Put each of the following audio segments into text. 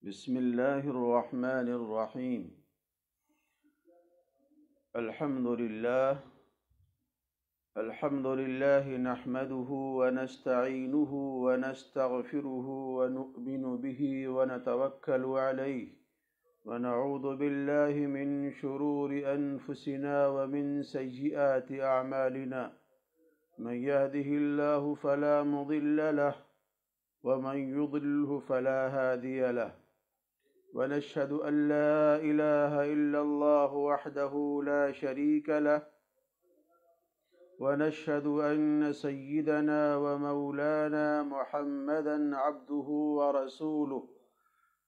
بسم الله الرحمن الرحيم. الحمد لله نحمده ونستعينه ونستغفره ونؤمن به ونتوكل عليه ونعوذ بالله من شرور أنفسنا ومن سيئات أعمالنا. من يهده الله فلا مضل له ومن يضلله فلا هادي له. ونشهد أن لا إله إلا الله وحده لا شريك له. ونشهد أن سيدنا ومولانا محمدا عبده ورسوله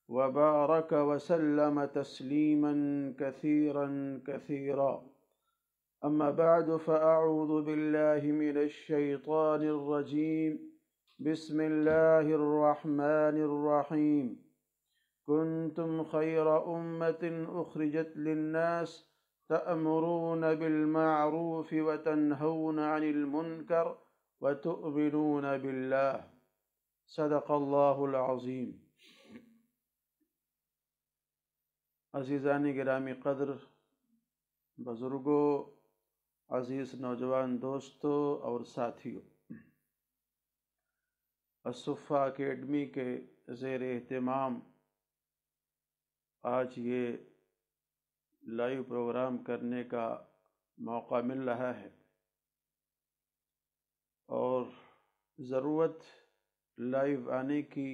وبارك وسلم تسليما كثيرا كثيرا. أما بعد، فأعوذ بالله من الشيطان الرجيم. بسم الله الرحمن الرحيم. كنتم خير أمة أخرجت للناس تأمرون بالمعروف وتنهون عن المنكر وتؤمنون بالله. صدق اللہ العظیم. عزیزان گرامی قدر، بزرگوں، عزیز نوجوان دوستوں اور ساتھیوں، الصفہ اکیڈمی کے زیر اہتمام آج یہ لائیو پروگرام کرنے کا موقع مل رہا ہے، اور ضرورت لائیو آنے کی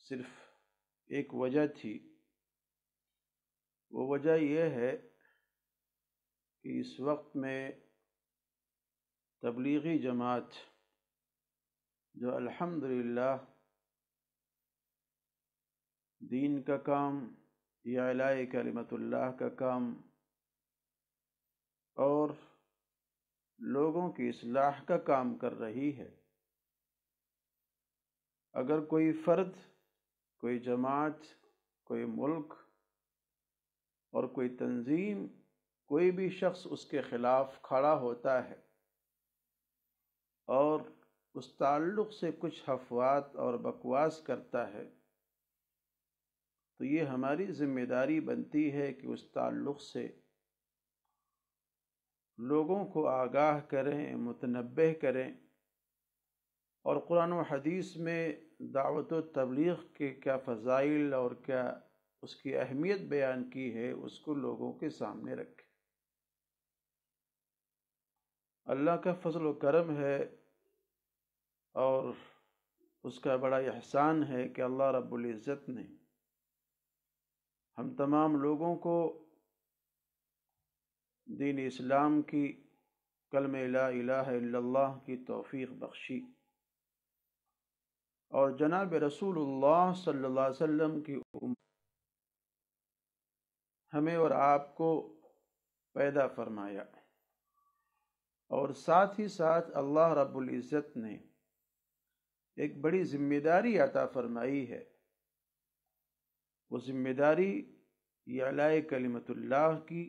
صرف ایک وجہ تھی. وہ وجہ یہ ہے کہ اس وقت میں تبلیغی جماعت جو الحمدللہ دین کا کام، اعلاء کلمت اللہ کا کام اور لوگوں کی اصلاح کا کام کر رہی ہے، اگر کوئی فرد، کوئی جماعت، کوئی ملک اور کوئی تنظیم، کوئی بھی شخص اس کے خلاف کھڑا ہوتا ہے اور اس تعلق سے کچھ افواہ اور بکواس کرتا ہے، تو یہ ہماری ذمہ داری بنتی ہے کہ اس تعلق سے لوگوں کو آگاہ کریں، متنبہ کریں، اور قرآن و حدیث میں دعوت و تبلیغ کے کیا فضائل اور کیا اس کی اہمیت بیان کی ہے اس کو لوگوں کے سامنے رکھیں. اللہ کا فضل و کرم ہے اور اس کا بڑا احسان ہے کہ اللہ رب العزت نے ہم تمام لوگوں کو دین اسلام کی، کلمہ لا الہ الا اللہ کی توفیق بخشی، اور جناب رسول اللہ صلی اللہ علیہ وسلم کی ہمیں اور آپ کو پیدا فرمایا، اور ساتھ ہی ساتھ اللہ رب العزت نے ایک بڑی ذمہ داری عطا فرمائی ہے. وہ ذمہ داری اعلاء کلمت اللہ کی،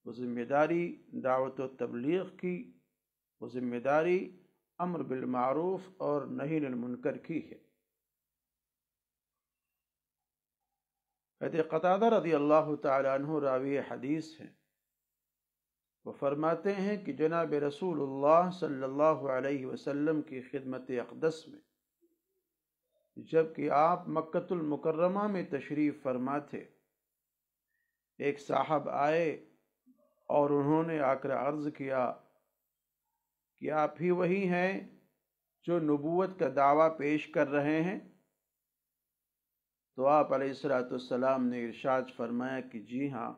وہ ذمہ داری دعوت و تبلیغ کی، وہ ذمہ داری امر بالمعروف اور نہی عن المنکر کی ہے. حضرت قتادہ رضی اللہ تعالیٰ عنہ راوی حدیث ہیں، وہ فرماتے ہیں کہ جناب رسول اللہ صلی اللہ علیہ وسلم کی خدمت اقدس میں جب کہ آپ مکۃ المکرمہ میں تشریف فرما تھے، ایک صاحب آئے اور انہوں نے آ کر عرض کیا کہ آپ ہی وہی ہیں جو نبوت کا دعویٰ پیش کر رہے ہیں؟ تو آپ علیہ السلام نے ارشاد فرمایا کہ جی ہاں،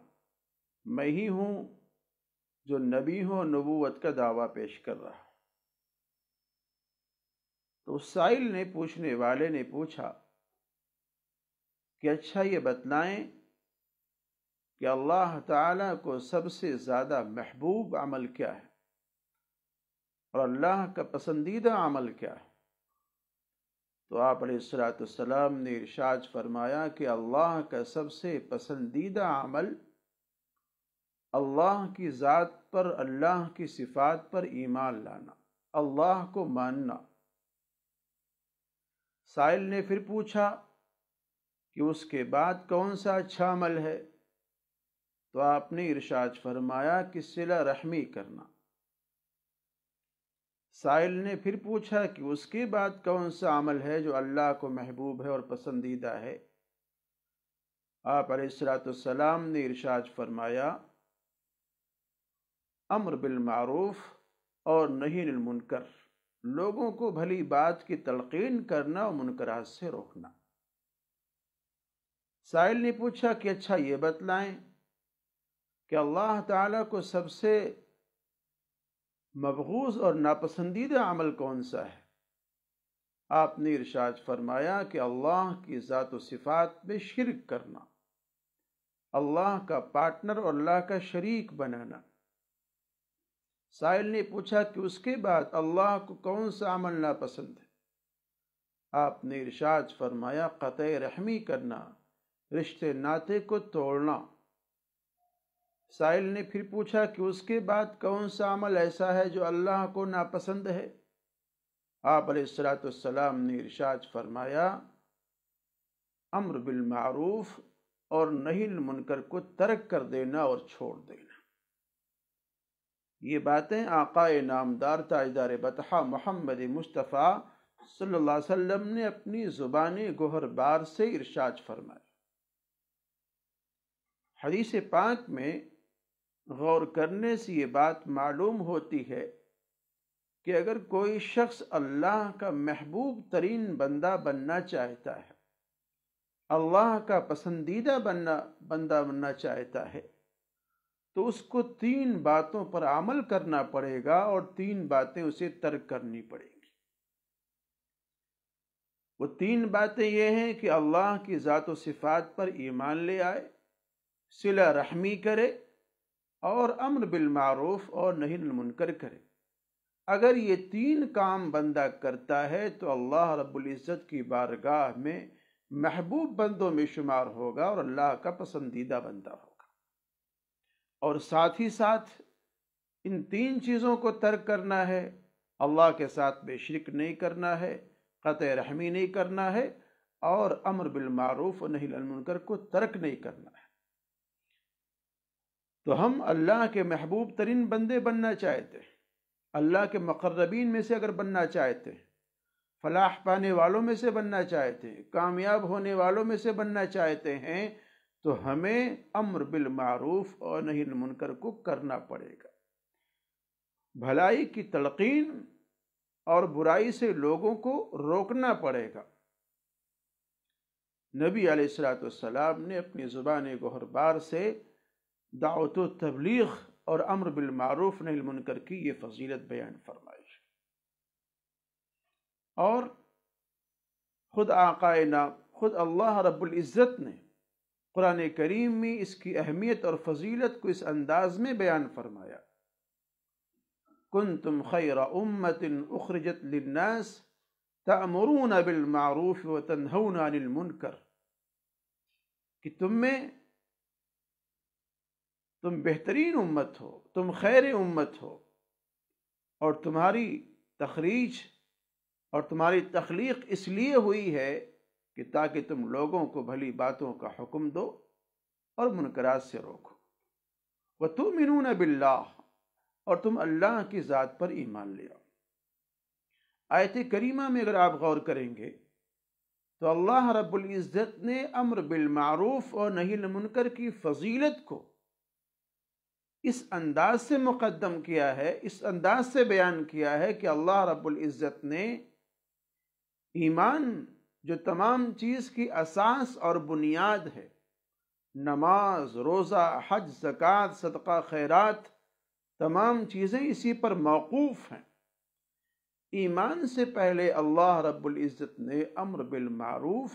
میں ہی ہوں جو نبی ہوں، نبوت کا دعویٰ پیش کر رہا. تو اس سائل نے، پوچھنے والے نے پوچھا کہ اچھا یہ بتلائیں کہ اللہ تعالیٰ کو سب سے زیادہ محبوب عمل کیا ہے اور اللہ کا پسندیدہ عمل کیا ہے؟ تو آپ علیہ السلام نے ارشاد فرمایا کہ اللہ کا سب سے پسندیدہ عمل اللہ کی ذات پر، اللہ کی صفات پر ایمان لانا، اللہ کو ماننا. سائل نے پھر پوچھا کہ اس کے بعد کون سا اچھا عمل ہے، تو آپ نے ارشاد فرمایا کہ صلہ رحمی کرنا۔ سائل نے پھر پوچھا کہ اس کے بعد کون سا عمل ہے جو اللہ کو محبوب ہے اور پسندیدہ ہے؟ آپ علیہ الصلوۃ والسلام نے ارشاد فرمایا امر بالمعروف اور نہی عن المنکر، لوگوں کو بھلی بات کی تلقین کرنا اور منکرات سے روکنا۔ سائل نے پوچھا کہ اچھا یہ بتلائیں کہ اللہ تعالیٰ کو سب سے مبغوض اور ناپسندیدہ عمل کون سا ہے؟ آپ نے ارشاد فرمایا کہ اللہ کی ذات و صفات میں شرک کرنا، اللہ کا پارٹنر اور اللہ کا شریک بنانا۔ سائل نے پوچھا کہ اس کے بعد اللہ کو کون سا عمل ناپسند ہے؟ آپ نے ارشاد فرمایا قطع رحمی کرنا، رشتے ناطے کو توڑنا۔ سائل نے پھر پوچھا کہ اس کے بعد کون سا عمل ایسا ہے جو اللہ کو ناپسند ہے؟ آپ علیہ الصلوۃ والسلام نے ارشاد فرمایا امر بالمعروف اور نہی عن المنکر کو ترک کر دینا اور چھوڑ دینا۔ یہ باتیں آقا نامدار تاجدار بطحہ محمد مصطفیٰ صلی اللہ علیہ وسلم نے اپنی زبان گوہر بار سے ارشاد فرمائی۔ حدیث پاک میں غور کرنے سے یہ بات معلوم ہوتی ہے کہ اگر کوئی شخص اللہ کا محبوب ترین بندہ بننا چاہتا ہے، اللہ کا پسندیدہ بندہ بننا چاہتا ہے، تو اس کو 3 باتوں پر عمل کرنا پڑے گا اور 3 باتیں اسے ترک کرنی پڑیں گی۔ وہ 3 باتیں یہ ہیں کہ اللہ کی ذات و صفات پر ایمان لے آئے، صلہ رحمی کرے اور امر بالمعروف اور نہی عن المنکر کرے۔ اگر یہ 3 کام بندہ کرتا ہے تو اللہ رب العزت کی بارگاہ میں محبوب بندوں میں شمار ہوگا اور اللہ کا پسندیدہ بندہ ہوگا۔ اور ساتھ ہی ساتھ ان 3 چیزوں کو ترک کرنا ہے، اللہ کے ساتھ بے شرک نہیں کرنا ہے، قطع رحمی نہیں کرنا ہے، اور امر بالمعروف اور نہی عن المنکر کو ترک نہیں کرنا ہے۔ تو ہم اللہ کے محبوب ترین بندے بننا چاہتے ہیں، اللہ کے مقربین میں سے اگر بننا چاہتے ہیں، فلاح پانے والوں میں سے بننا چاہتے ہیں، کامیاب ہونے والوں میں سے بننا چاہتے ہیں، تو ہمیں امر بالمعروف اور نہی عن المنکر کو کرنا پڑے گا۔ بھلائی کی تلقین اور برائی سے لوگوں کو روکنا پڑے گا۔ نبی علیہ الصلوۃ والسلام نے اپنی زبان گوہر بار سے دعوت و تبلیغ اور امر بالمعروف نہی عن المنکر کی یہ فضیلت بیان فرمائی۔ اور خود اللہ رب العزت نے قرآن کریم میں اس کی اہمیت اور فضیلت کو اس انداز میں بیان فرمایا کنتم خیر امت اخرجت للناس تأمرون بالمعروف وتنہون عن المنکر، کہ تم بہترین امت ہو، تم خیر امت ہو، اور تمہاری تخریج اور تمہاری تخلیق اس لیے ہوئی ہے کہ تاکہ تم لوگوں کو بھلی باتوں کا حکم دو اور منکرات سے روکو۔ وَتُؤْمِنُونَ بِاللَّهِ، اور تم اللہ کی ذات پر ایمان لے آؤ۔ آیت کریمہ میں اگر آپ غور کریں گے تو اللہ رب العزت نے امر بالمعروف اور نہی عن المنکر کی فضیلت کو اس انداز سے مقدم کیا ہے، اس انداز سے بیان کیا ہے کہ اللہ رب العزت نے ایمان جو تمام چیز کی اساس اور بنیاد ہے، نماز، روزہ، حج، زکوٰۃ، صدقہ، خیرات، تمام چیزیں اسی پر موقوف ہیں۔ ایمان سے پہلے اللہ رب العزت نے امر بالمعروف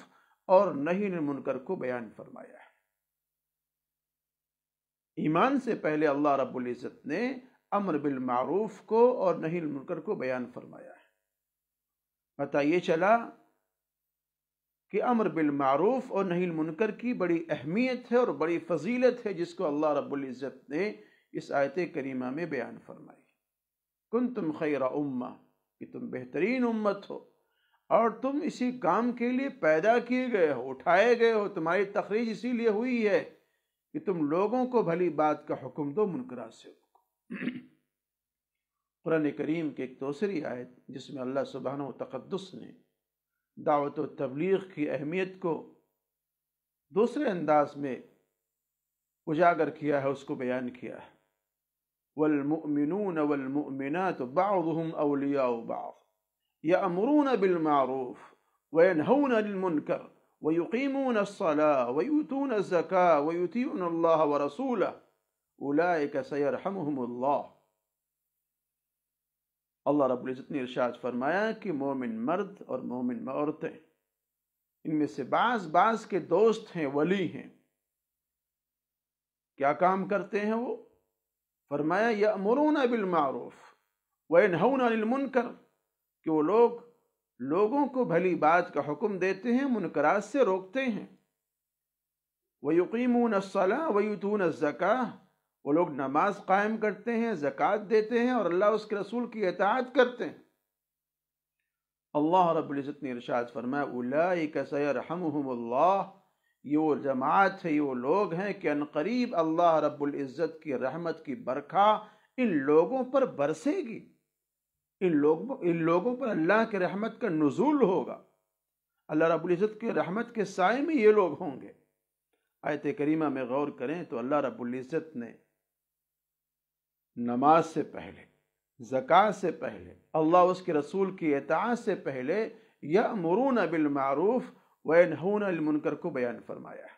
اور نہی عن المنکر کو بیان فرمایا ہے۔ ایمان سے پہلے اللہ رب العزت نے امر بالمعروف کو اور نہی عن المنکر کو بیان فرمایا ہے۔ پتہ یہ چلا کہ امر بالمعروف اور نہی عن المنکر کی بڑی اہمیت ہے اور بڑی فضیلت ہے، جس کو اللہ رب العزت نے اس آیت کریمہ میں بیان فرمائی۔ کنتم خیر امہ، کہ تم بہترین امت ہو، اور تم اسی کام کے لیے پیدا کیے گئے ہو، اٹھائے گئے ہو، تمہاری تخریج اسی لیے ہوئی ہے کہ تم لوگوں کو بھلی بات کا حکم دو، منکرات سے روکو۔ قرآن کریم کی ایک دوسری آیت جس میں اللہ سبحانہ و تقدس نے دعوت و تبلیغ کی اہمیت کو دوسرے انداز میں اجاگر کیا ہے، اس کو بیان کیا ہے۔ وَالْمُؤْمِنُونَ وَالْمُؤْمِنَاتُ بَعْضُهُمْ أَوْلِيَاءُ بَعْضٍ يَأْمُرُونَ بِالْمَعْرُوفِ وَيَنْهَوْنَ عَنِ الْمُنكَرِ وَيُقِيمُونَ الصَّلَاةَ وَيُؤْتُونَ الزَّكَاةَ وَيُطِيعُونَ اللَّهَ وَرَسُولَهُ أُولَئِكَ سَيَرْحَمُهُمُ اللَّهُ۔ اللہ رب العزت نے ارشاد فرمایا کہ مومن مرد اور مومن عورتیں ان میں سے بعض کے دوست ہیں، ولی ہیں۔ کیا کام کرتے ہیں وہ؟ فرمایا یأمرون بالمعروف وینہون عن المنکر، کہ وہ لوگوں کو بھلی بات کا حکم دیتے ہیں، منکرات سے روکتے ہیں۔ ویقیمون الصلاۃ ویؤتون الزکاۃ، وہ لوگ نماز قائم کرتے ہیں، زکوٰۃ دیتے ہیں اور اللہ اس کے رسول کی اطاعت کرتے ہیں۔ اللہ رب العزت نے ارشاد فرمایا اولئک سیرحمہم اللہ، یہ وہ جماعت ہے، یہ وہ لوگ ہیں کہ عنقریب اللہ رب العزت کی رحمت کی برکھا ان لوگوں پر برسے گی، ان لوگوں پر اللہ کی رحمت کا نزول ہوگا، اللہ رب العزت کی رحمت کے سائے میں یہ لوگ ہوں گے۔ آیت کریمہ میں غور کریں تو اللہ رب العزت نے نماز سے پہلے، زکوٰۃ سے پہلے، اللہ اس کے رسول کی اطاعت سے پہلے یأمرون بالمعروف وینہون عن المنکر کو بیان فرمایا ہے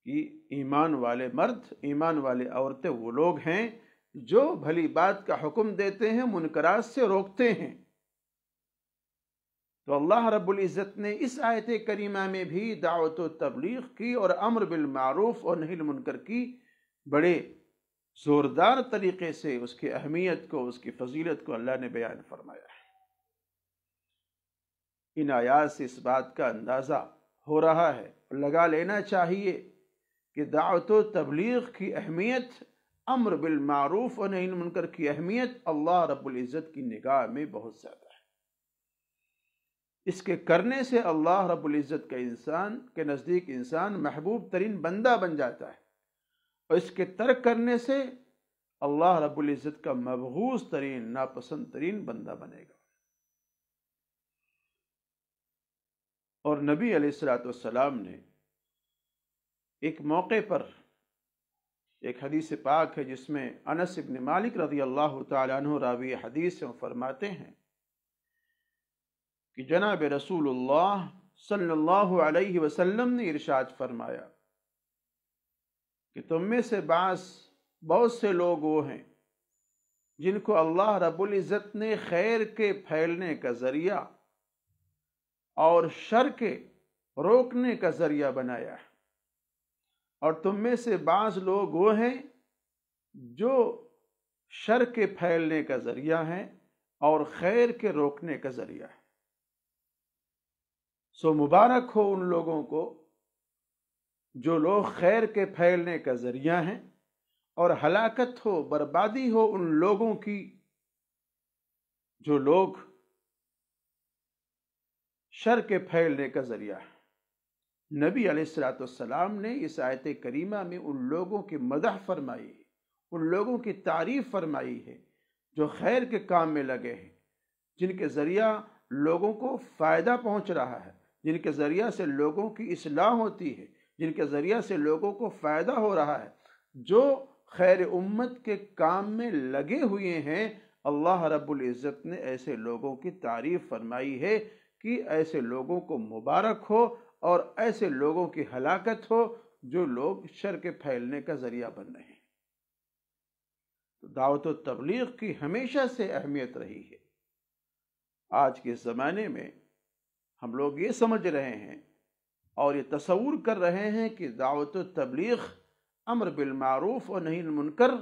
کہ ایمان والے مرد، ایمان والے عورتیں وہ لوگ ہیں جو بھلی بات کا حکم دیتے ہیں، منکرات سے روکتے ہیں۔ تو اللہ رب العزت نے اس آیت کریمہ میں بھی دعوت و تبلیغ کی اور امر بالمعروف اور نہی عن المنکر کی بڑے زوردار طریقے سے اس کی اہمیت کو، اس کی فضیلت کو اللہ نے بیان فرمایا ہے۔ ان آیات سے اس بات کا اندازہ ہو رہا ہے، لگا لینا چاہیے کہ دعوت و تبلیغ کی اہمیت، امر بالمعروف اور نہی عن المنکر کی اہمیت اللہ رب العزت کی نگاہ میں بہت زیادہ ہے۔ اس کے کرنے سے اللہ رب العزت کا انسان کے نزدیک انسان محبوب ترین بندہ بن جاتا ہے، اور اس کے ترک کرنے سے اللہ رب العزت کا مبغوض ترین، ناپسند ترین بندہ بنے گا۔ اور نبی علیہ الصلوۃ والسلام نے ایک موقع پر، ایک حدیث پاک ہے جس میں انس بن مالک رضی اللہ تعالی عنہ راوی حدیث سے فرماتے ہیں کہ جناب رسول اللہ صلی اللہ علیہ وسلم نے ارشاد فرمایا کہ تم میں سے بہت سے لوگ وہ ہیں جن کو اللہ رب العزت نے خیر کے پھیلنے کا ذریعہ اور شر کے روکنے کا ذریعہ بنایا ہے، اور تم میں سے بعض لوگ وہ ہیں جو شر کے پھیلنے کا ذریعہ ہیں اور خیر کے روکنے کا ذریعہ ہے۔ سو مبارک ہو ان لوگوں کو جو لوگ خیر کے پھیلنے کا ذریعہ ہیں، اور ہلاکت ہو، بربادی ہو ان لوگوں کی جو لوگ شر کے پھیلنے کا ذریعہ ہے۔ نبی علیہ الصلوۃ والسلام نے اس آیت کریمہ میں ان لوگوں کی مدح فرمائی ہے، ان لوگوں کی تعریف فرمائی ہے جو خیر کے کام میں لگے ہیں، جن کے ذریعہ لوگوں کو فائدہ پہنچ رہا ہے، جن کے ذریعہ سے لوگوں کی اصلاح ہوتی ہے، جن کے ذریعہ سے لوگوں کو فائدہ ہو رہا ہے، جو خیر امت کے کام میں لگے ہوئے ہیں۔ اللہ رب العزت نے ایسے لوگوں کی تعریف فرمائی ہے کہ ایسے لوگوں کو مبارک ہو اور ایسے لوگوں کی ہلاکت ہو جو لوگ شر کے پھیلنے کا ذریعہ بن رہے ہیں۔ تو دعوت و تبلیغ کی ہمیشہ سے اہمیت رہی ہے۔ آج کے زمانے میں ہم لوگ یہ سمجھ رہے ہیں اور یہ تصور کر رہے ہیں کہ دعوت و تبلیغ، امر بالمعروف اور نہی عن المنکر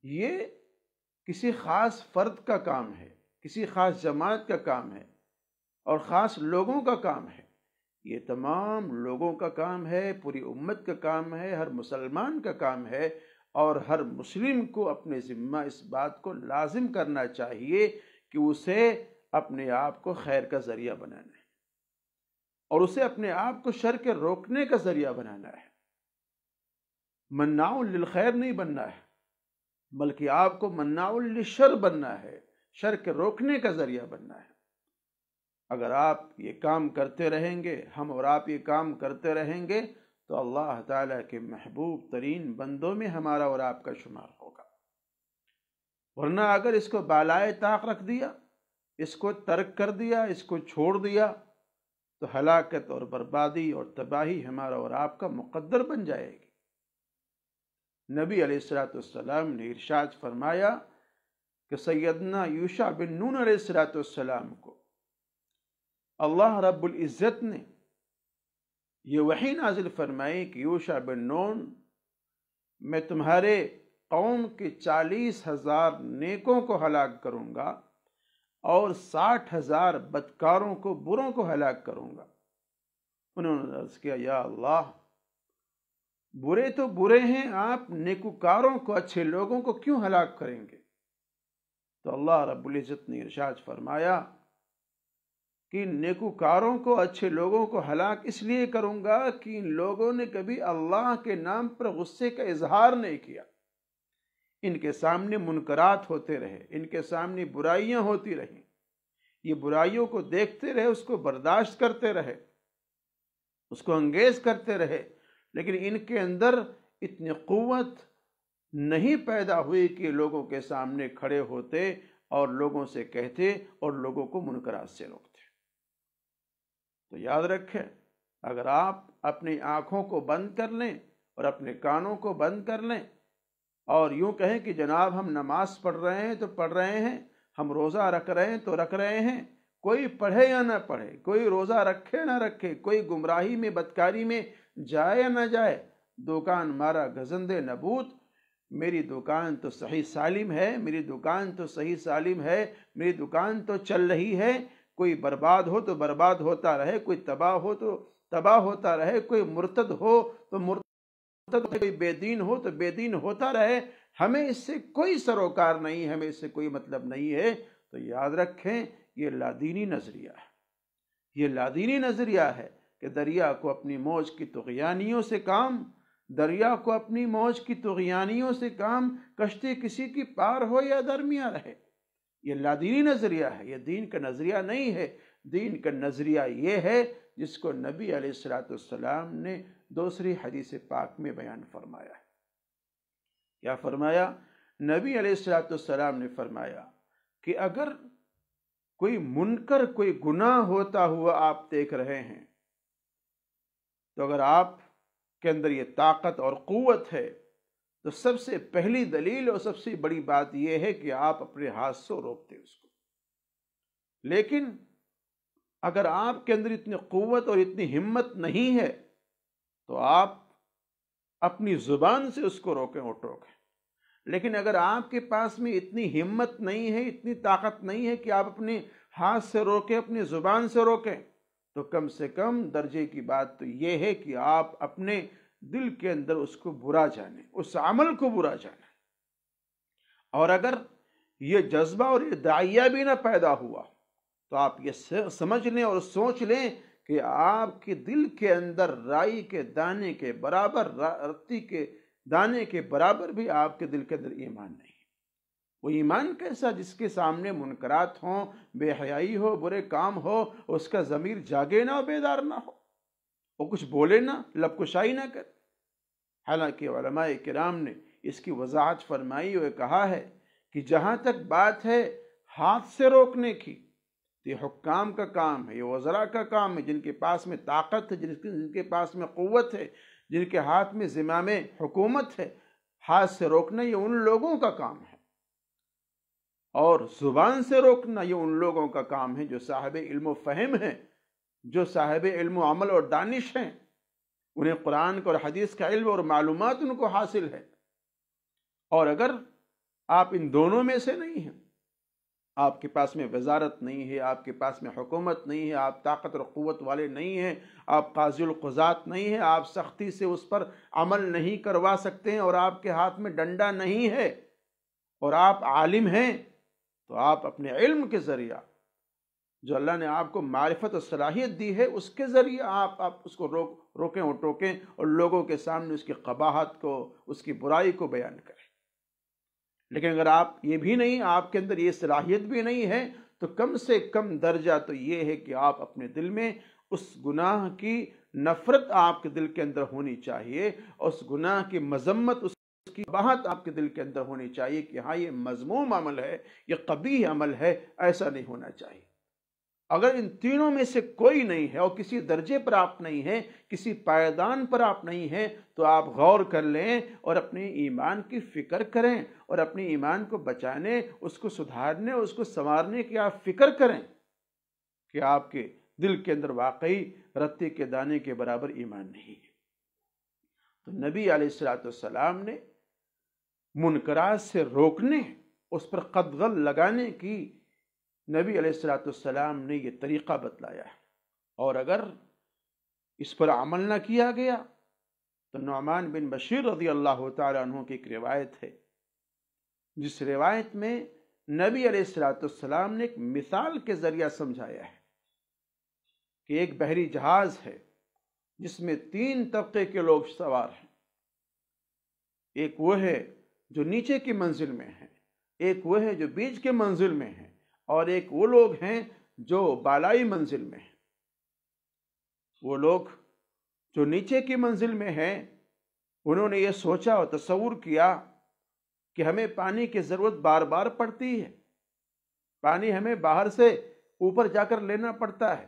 یہ کسی خاص فرد کا کام ہے، کسی خاص جماعت کا کام ہے اور خاص لوگوں کا کام ہے۔ یہ تمام لوگوں کا کام ہے، پوری امت کا کام ہے، ہر مسلمان کا کام ہے، اور ہر مسلم کو اپنے ذمہ اس بات کو لازم کرنا چاہیے کہ اسے اپنے آپ کو خیر کا ذریعہ بنانا ہے اور اسے اپنے آپ کو شر کے روکنے کا ذریعہ بنانا ہے۔ مناع للخیر نہیں بننا ہے، بلکہ آپ کو مناع للشر بننا ہے، شر کے روکنے کا ذریعہ بننا ہے۔ اگر آپ یہ کام کرتے رہیں گے، ہم اور آپ یہ کام کرتے رہیں گے، تو اللہ تعالیٰ کے محبوب ترین بندوں میں ہمارا اور آپ کا شمار ہوگا۔ ورنہ اگر اس کو بالائے طاق رکھ دیا، اس کو ترک کر دیا، اس کو چھوڑ دیا، تو ہلاکت اور بربادی اور تباہی ہمارا اور آپ کا مقدر بن جائے گی۔ نبی علیہ السلام نے ارشاد فرمایا کہ سیدنا یوشع بن نون علیہ السلام کو اللہ رب العزت نے یہ وحی نازل فرمائی کہ یوشع بن نون، میں تمہارے قوم کے 40,000 نیکوں کو ہلاک کروں گا اور 60,000 بدکاروں کو، بروں کو ہلاک کروں گا۔ انہوں نے عرض کیا، یا اللہ، برے تو برے ہیں، آپ نیکوکاروں کو، اچھے لوگوں کو کیوں ہلاک کریں گے؟ تو اللہ رب العزت نے ارشاد فرمایا کہ نیکوکاروں کو، اچھے لوگوں کو ہلاک اس لیے کروں گا کہ ان لوگوں نے کبھی اللہ کے نام پر غصے کا اظہار نہیں کیا۔ ان کے سامنے منکرات ہوتے رہے، ان کے سامنے برائیاں ہوتی رہیں، یہ برائیوں کو دیکھتے رہے، اس کو برداشت کرتے رہے، اس کو انگیز کرتے رہے، لیکن ان کے اندر اتنی قوت نہیں پیدا ہوئی کہ لوگوں کے سامنے کھڑے ہوتے اور لوگوں سے کہتے اور لوگوں کو منکرات سے روکتے۔ تو یاد رکھیں، اگر آپ اپنی آنکھوں کو بند کر لیں اور اپنے کانوں کو بند کر لیں اور یوں کہیں کہ جناب ہم نماز پڑھ رہے ہیں تو پڑھ رہے ہیں، ہم روزہ رکھ رہے ہیں تو رکھ رہے ہیں، کوئی پڑھے یا نہ پڑھے، کوئی روزہ رکھے نہ رکھے، کوئی گمراہی میں، بدکاری میں جائے یا نہ جائے، دکان مارا گزند نبوت، میری دکان تو صحیح سالم ہے، میری دکان تو صحیح سالم ہے، میری دکان تو چل رہی ہے، کوئی برباد ہو تو برباد ہوتا رہے، کوئی تباہ ہو تو تباہ ہوتا رہے، کوئی مرتد ہو تو مرتد، کوئی بے دین ہو تو بے دین ہوتا رہے، ہمیں اس سے کوئی سروکار نہیں، ہمیں اس سے کوئی مطلب نہیں ہے۔ تو یاد رکھیں، یہ لادینی نظریہ ہے، یہ لادینی نظریہ ہے کہ دریا کو اپنی موج کی طغیانیوں سے کام، دریا کو اپنی موج کی طغیانیوں سے کام، کشتی کسی کی پار ہو یا درمیان رہے۔ یہ لادینی نظریہ ہے، یہ دین کا نظریہ نہیں ہے۔ دین کا نظریہ یہ ہے جس کو نبی علیہ السلام نے دوسری حدیث پاک میں بیان فرمایا ہے۔ کیا فرمایا؟ نبی علیہ السلام نے فرمایا کہ اگر کوئی منکر، کوئی گناہ ہوتا ہوا آپ دیکھ رہے ہیں، تو اگر آپ کے اندر یہ طاقت اور قوت ہے تو سب سے پہلی دلیل اور سب سے بڑی بات یہ ہے کہ آپ اپنے ہاتھ سے روکتے اس کو۔ لیکن اگر آپ کے اندر اتنی قوت اور اتنی ہمت نہیں ہے تو آپ اپنی زبان سے اس کو روکیں اور ٹوکیں۔ لیکن اگر آپ کے پاس میں اتنی ہمت نہیں ہے، اتنی طاقت نہیں ہے کہ آپ اپنے ہاتھ سے روکیں، اپنی زبان سے روکیں، تو کم سے کم درجے کی بات تو یہ ہے کہ آپ اپنے دل کے اندر اس کو برا جانیں، اس عمل کو برا جانیں۔ اور اگر یہ جذبہ اور یہ داعیہ بھی نہ پیدا ہوا تو آپ یہ سمجھ لیں اور سوچ لیں کہ آپ کے دل کے اندر رائی کے دانے کے برابر، رتی کے دانے کے برابر بھی آپ کے دل کے اندر ایمان نہیں ہے۔ وہ ایمان کیسا؟ جس کے سامنے منکرات ہوں، بے حیائی ہو، برے کام ہو، اس کا ضمیر جاگے نہ، بیدار نہ ہو، وہ کچھ بولے نہ، لب کشائی نہ کرے۔ حالانکہ علماء کرام نے اس کی وضاحت فرمائی اور کہا ہے کہ جہاں تک بات ہے ہاتھ سے روکنے کی، یہ حکام کا کام ہے، یہ وزراء کا کام ہے، جن کے پاس میں طاقت ہے، جن کے پاس میں قوت ہے، جن کے ہاتھ میں زمام حکومت ہے، ہاتھ سے روکنا یہ ان لوگوں کا کام ہے، اور زبان سے روکنا یہ ان لوگوں کا کام ہے جو صاحب علم و فہم ہیں، جو صاحب علم و عمل اور دانش ہیں، انہیں قرآن اور حدیث کا علم اور معلومات ان کو حاصل ہے۔ اور اگر آپ ان دونوں میں سے نہیں ہیں، آپ کے پاس میں وزارت نہیں ہے، آپ کے پاس میں حکومت نہیں ہے، آپ طاقت اور قوت والے نہیں ہیں، آپ قاضی القضات نہیں ہیں، آپ سختی سے اس پر عمل نہیں کروا سکتے ہیں، اور آپ کے ہاتھ میں ڈنڈا نہیں ہے، اور آپ عالم ہیں، تو آپ اپنے علم کے ذریعہ، جو اللہ نے آپ کو معرفت اور صلاحیت دی ہے، اس کے ذریعے آپ اس کو روکیں اور ٹوکیں اور لوگوں کے سامنے اس کی قباحت کو، اس کی برائی کو بیان کریں۔ لیکن اگر آپ یہ بھی نہیں، آپ کے اندر یہ صلاحیت بھی نہیں ہے، تو کم سے کم درجہ تو یہ ہے کہ آپ اپنے دل میں اس گناہ کی نفرت آپ کے دل کے اندر ہونی چاہیے، اور اس گناہ کی مذمت، اس کی قباحت آپ کے دل کے اندر ہونی چاہیے کہ ہاں یہ مذموم عمل ہے، یہ قبیح عمل ہے، ایسا نہیں ہونا چاہیے۔ اگر ان تینوں میں سے کوئی نہیں ہے اور کسی درجے پر آپ نہیں ہیں، کسی پائیدان پر آپ نہیں ہیں، تو آپ غور کر لیں اور اپنے ایمان کی فکر کریں اور اپنے ایمان کو بچانے، اس کو سدھارنے، اس کو سنوارنے کی آپ فکر کریں کہ آپ کے دل کے اندر واقعی رتی کے دانے کے برابر ایمان نہیں ہے۔ تو نبی علیہ السلام نے منکرات سے روکنے، اس پر قدغن لگانے کی نبی علیہ السلام نے یہ طریقہ بتلایا ہے، اور اگر اس پر عمل نہ کیا گیا تو نعمان بن بشیر رضی اللہ تعالی عنہ کی ایک روایت ہے، جس روایت میں نبی علیہ السلام نے ایک مثال کے ذریعہ سمجھایا ہے کہ ایک بحری جہاز ہے جس میں 3 طبقے کے لوگ سوار ہیں۔ ایک وہ ہے جو نیچے کی منزل میں ہیں، ایک وہ ہے جو بیچ کے منزل میں ہیں، اور ایک وہ لوگ ہیں جو بالائی منزل میں ہیں۔ وہ لوگ جو نیچے کی منزل میں ہیں، انہوں نے یہ سوچا اور تصور کیا کہ ہمیں پانی کی ضرورت بار بار پڑتی ہے، پانی ہمیں باہر سے اوپر جا کر لینا پڑتا ہے،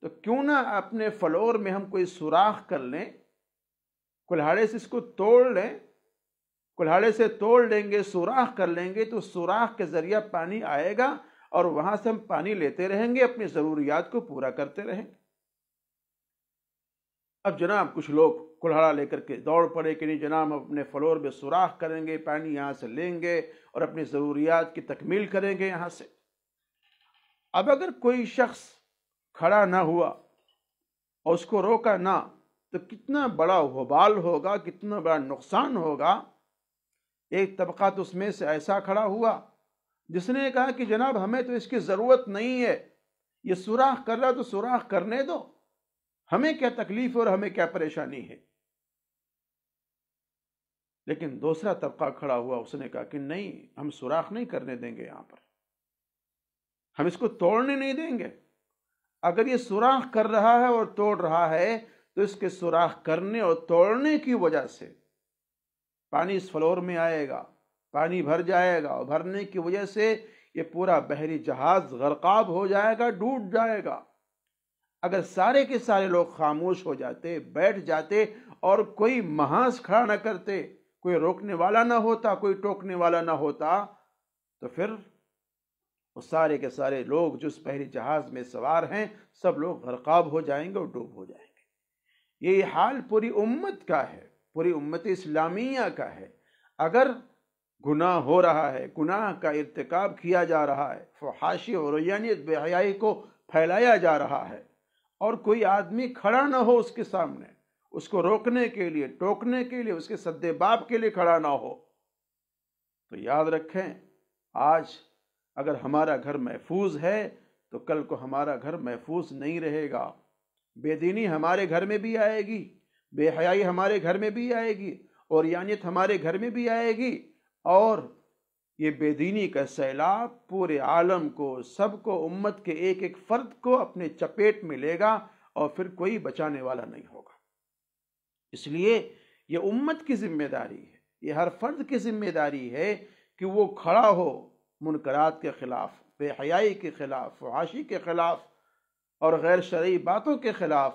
تو کیوں نہ اپنے فلور میں ہم کوئی سوراخ کر لیں، کلہاڑے سے اس کو توڑ لیں، کلہاڑے سے توڑ لیں گے، سوراخ کر لیں گے، تو سوراخ کے ذریعہ پانی آئے گا اور وہاں سے ہم پانی لیتے رہیں گے، اپنی ضروریات کو پورا کرتے رہیں گے۔ اب جناب کچھ لوگ کلہاڑا لے کر کے دوڑ پڑے کہ نہیں جناب، ہم اپنے فلور میں سوراخ کریں گے، پانی یہاں سے لیں گے اور اپنی ضروریات کی تکمیل کریں گے یہاں سے۔ اب اگر کوئی شخص کھڑا نہ ہوا اور اس کو روکا نہ، تو کتنا بڑا وبال ہوگا، کتنا بڑا نقصان ہوگا۔ ایک طبقہ تو اس میں سے ایسا کھڑا ہوا جس نے کہا کہ جناب ہمیں تو اس کی ضرورت نہیں ہے، یہ سوراخ کر رہا تو سوراخ کرنے دو، ہمیں کیا تکلیف اور ہمیں کیا پریشانی ہے۔ لیکن دوسرا طبقہ کھڑا ہوا، اس نے کہا کہ نہیں، ہم سوراخ نہیں کرنے دیں گے، یہاں پر ہم اس کو توڑنے نہیں دیں گے۔ اگر یہ سوراخ کر رہا ہے اور توڑ رہا ہے تو اس کے سوراخ کرنے اور توڑنے کی وجہ سے پانی اس فلور میں آئے گا، پانی بھر جائے گا، اور بھرنے کی وجہ سے یہ پورا بحری جہاز غرقاب ہو جائے گا، ڈوب جائے گا۔ اگر سارے کے سارے لوگ خاموش ہو جاتے، بیٹھ جاتے اور کوئی محاذ کھڑا نہ کرتے، کوئی روکنے والا نہ ہوتا، کوئی ٹوکنے والا نہ ہوتا، تو پھر وہ سارے کے سارے لوگ جو اس بحری جہاز میں سوار ہیں، سب لوگ غرقاب ہو جائیں گے اور ڈوب ہو جائیں گے۔ یہ حال پوری امت کا ہے، پوری امت اسلامیہ کا ہے۔ اگر گناہ ہو رہا ہے، گناہ کا ارتکاب کیا جا رہا ہے، فحاشی اور عریانیت، بے حیائی کو پھیلایا جا رہا ہے، اور کوئی آدمی کھڑا نہ ہو اس کے سامنے، اس کو روکنے کے لیے، ٹوکنے کے لیے، اس کے سد باب کے لیے کھڑا نہ ہو، تو یاد رکھیں آج اگر ہمارا گھر محفوظ ہے تو کل کو ہمارا گھر محفوظ نہیں رہے گا۔ بے دینی ہمارے گھر میں بھی آئے گی، بے حیائی ہمارے گھر میں بھی آئے گی، اور عریانیت ہمارے گھر میں بھی آئے گی، اور یہ بے دینی کا سیلاب پورے عالم کو، سب کو، امت کے ایک ایک فرد کو اپنے چپیٹ میں لے گا، اور پھر کوئی بچانے والا نہیں ہوگا۔ اس لیے یہ امت کی ذمہ داری ہے، یہ ہر فرد کی ذمہ داری ہے کہ وہ کھڑا ہو منکرات کے خلاف، بے حیائی کے خلاف، فحاشی کے خلاف اور غیر شرعی باتوں کے خلاف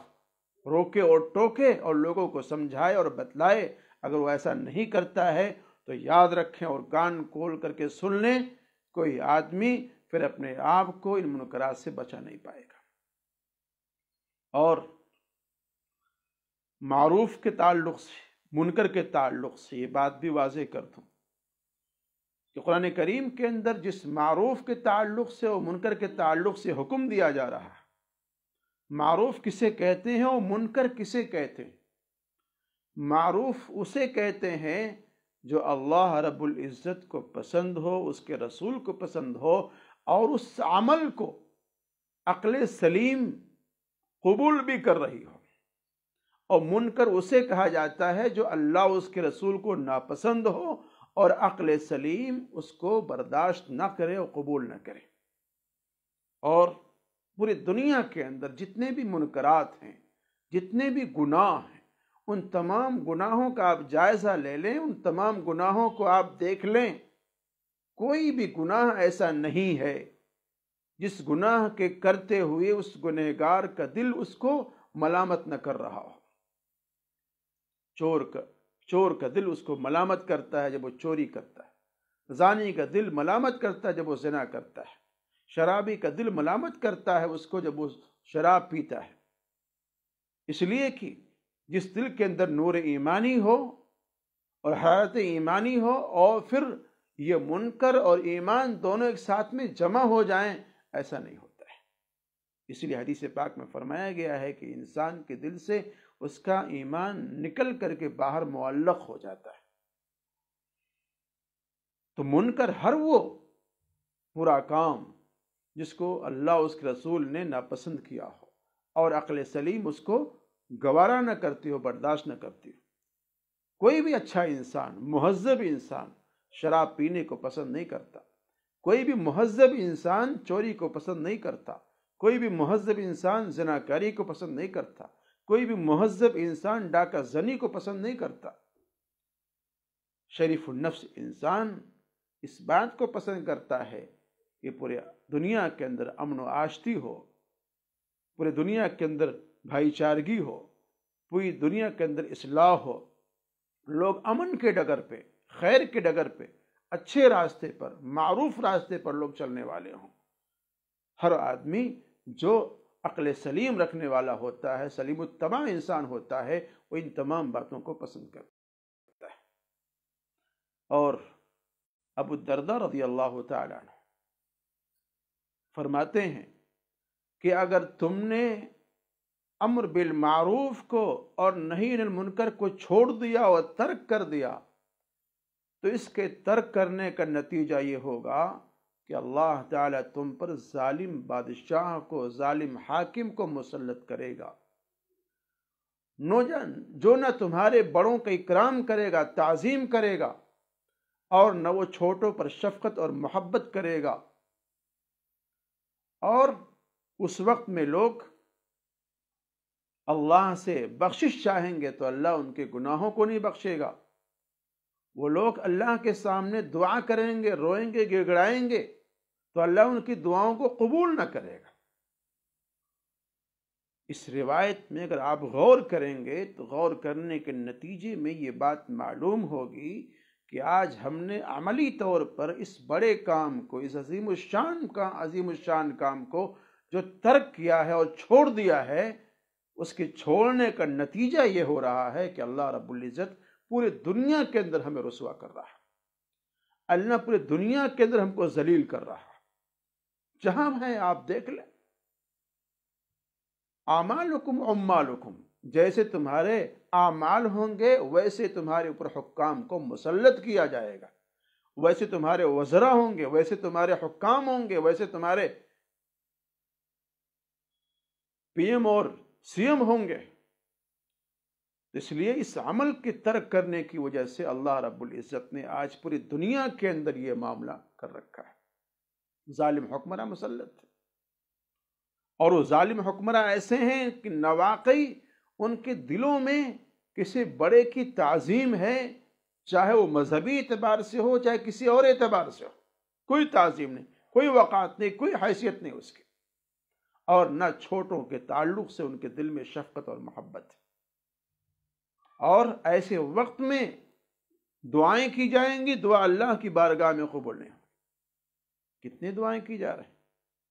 روکے اور ٹوکے اور لوگوں کو سمجھائے اور بتلائے۔ اگر وہ ایسا نہیں کرتا ہے تو یاد رکھیں اور کان کھول کر کے سن لیں، کوئی آدمی پھر اپنے آپ کو ان منکرات سے بچا نہیں پائے گا۔ اور معروف کے تعلق سے، منکر کے تعلق سے یہ بات بھی واضح کر دوں کہ قرآن کریم کے اندر جس معروف کے تعلق سے اور منکر کے تعلق سے حکم دیا جا رہا ہے، معروف کسے کہتے ہیں اور منکر کسے کہتے ہیں؟ معروف اسے کہتے ہیں جو اللہ رب العزت کو پسند ہو، اس کے رسول کو پسند ہو، اور اس عمل کو عقل سلیم قبول بھی کر رہی ہو، اور منکر اسے کہا جاتا ہے جو اللہ اس کے رسول کو ناپسند ہو اور عقل سلیم اس کو برداشت نہ کرے اور قبول نہ کرے۔ اور پوری دنیا کے اندر جتنے بھی منکرات ہیں، جتنے بھی گناہ ہیں، ان تمام گناہوں کا آپ جائزہ لے لیں، ان تمام گناہوں کو آپ دیکھ لیں، کوئی بھی گناہ ایسا نہیں ہے جس گناہ کے کرتے ہوئے اس گنہگار کا دل اس کو ملامت نہ کر رہا ہو۔ چور کا دل اس کو ملامت کرتا ہے جب وہ چوری کرتا ہے، زانی کا دل ملامت کرتا ہے جب وہ زنا کرتا ہے، شرابی کا دل ملامت کرتا ہے اس کو جب وہ شراب پیتا ہے، اس لیے کہ جس دل کے اندر نور ایمانی ہو اور حیات ایمانی ہو اور پھر یہ منکر اور ایمان دونوں ایک ساتھ میں جمع ہو جائیں، ایسا نہیں ہوتا ہے۔ اس لیے حدیث پاک میں فرمایا گیا ہے کہ انسان کے دل سے اس کا ایمان نکل کر کے باہر معلق ہو جاتا ہے۔ تو منکر ہر وہ برا کام جس کو اللہ اس کے رسول نے ناپسند کیا ہو اور عقل سلیم اس کو گوارا نہ کرتی ہو، برداشت نہ کرتی ہو۔ کوئی بھی اچھا انسان، مہذب انسان شراب پینے کو پسند نہیں کرتا، کوئی بھی مہذب انسان چوری کو پسند نہیں کرتا، کوئی بھی مہذب انسان زناکاری کو پسند نہیں کرتا، کوئی بھی مہذب انسان ڈاکہ زنی کو پسند نہیں کرتا۔ شریف النفس انسان اس بات کو پسند کرتا ہے کہ پورے دنیا کے اندر امن و آشتی ہو، پورے دنیا کے اندر بھائی چارگی ہو، پوری دنیا کے اندر اصلاح ہو، لوگ امن کے ڈگر پہ، خیر کے ڈگر پہ، اچھے راستے پر، معروف راستے پر لوگ چلنے والے ہوں۔ ہر آدمی جو عقل سلیم رکھنے والا ہوتا ہے، سلیم الطبع انسان ہوتا ہے، وہ ان تمام باتوں کو پسند کرتا ہے۔ اور ابو الدرداء رضی اللہ تعالی عنہ فرماتے ہیں کہ اگر تم نے امر بالمعروف کو اور نہی عن المنکر کو چھوڑ دیا اور ترک کر دیا تو اس کے ترک کرنے کا نتیجہ یہ ہوگا کہ اللہ تعالیٰ تم پر ظالم بادشاہ کو، ظالم حاکم کو مسلط کرے گا، جو نہ تمہارے بڑوں کا اکرام کرے گا، تعظیم کرے گا، اور نہ وہ چھوٹوں پر شفقت اور محبت کرے گا۔ اور اس وقت میں لوگ اللہ سے بخشش چاہیں گے تو اللہ ان کے گناہوں کو نہیں بخشے گا، وہ لوگ اللہ کے سامنے دعا کریں گے، روئیں گے، گڑ گڑائیں گے تو اللہ ان کی دعاؤں کو قبول نہ کرے گا۔ اس روایت میں اگر آپ غور کریں گے تو غور کرنے کے نتیجے میں یہ بات معلوم ہوگی کہ آج ہم نے عملی طور پر اس بڑے کام کو، اس عظیم الشان کام کو جو ترک کیا ہے اور چھوڑ دیا ہے، اس کے چھوڑنے کا نتیجہ یہ ہو رہا ہے کہ اللہ رب العزت پورے دنیا کے اندر ہمیں رسوا کر رہا ہے، اللہ پورے دنیا کے اندر ہم کو ذلیل کر رہا ہے۔ جہاں ہیں آپ دیکھ لیں، اعمالکم عمالکم، جیسے تمہارے اعمال ہوں گے ویسے تمہارے اوپر حکام کو مسلط کیا جائے گا، ویسے تمہارے وزراء ہوں گے، ویسے تمہارے حکام ہوں گے، ویسے تمہارے پی ایم اور سی ایم ہوں گے۔ اس لیے اس عمل کے ترک کرنے کی وجہ سے اللہ رب العزت نے آج پوری دنیا کے اندر یہ معاملہ کر رکھا ہے، ظالم حکمراں مسلط ہے، اور وہ ظالم حکمراں ایسے ہیں کہ نواقعی ان کے دلوں میں کسی بڑے کی تعظیم ہے، چاہے وہ مذہبی اعتبار سے ہو چاہے کسی اور اعتبار سے ہو، کوئی تعظیم نہیں، کوئی وقار نہیں، کوئی حیثیت نہیں اس کی، اور نہ چھوٹوں کے تعلق سے ان کے دل میں شفقت اور محبت ہے۔ اور ایسے وقت میں دعائیں کی جائیں گی، دعا اللہ کی بارگاہ میں قبول نہیں ہوگی۔ کتنی دعائیں کی جا رہے ہیں،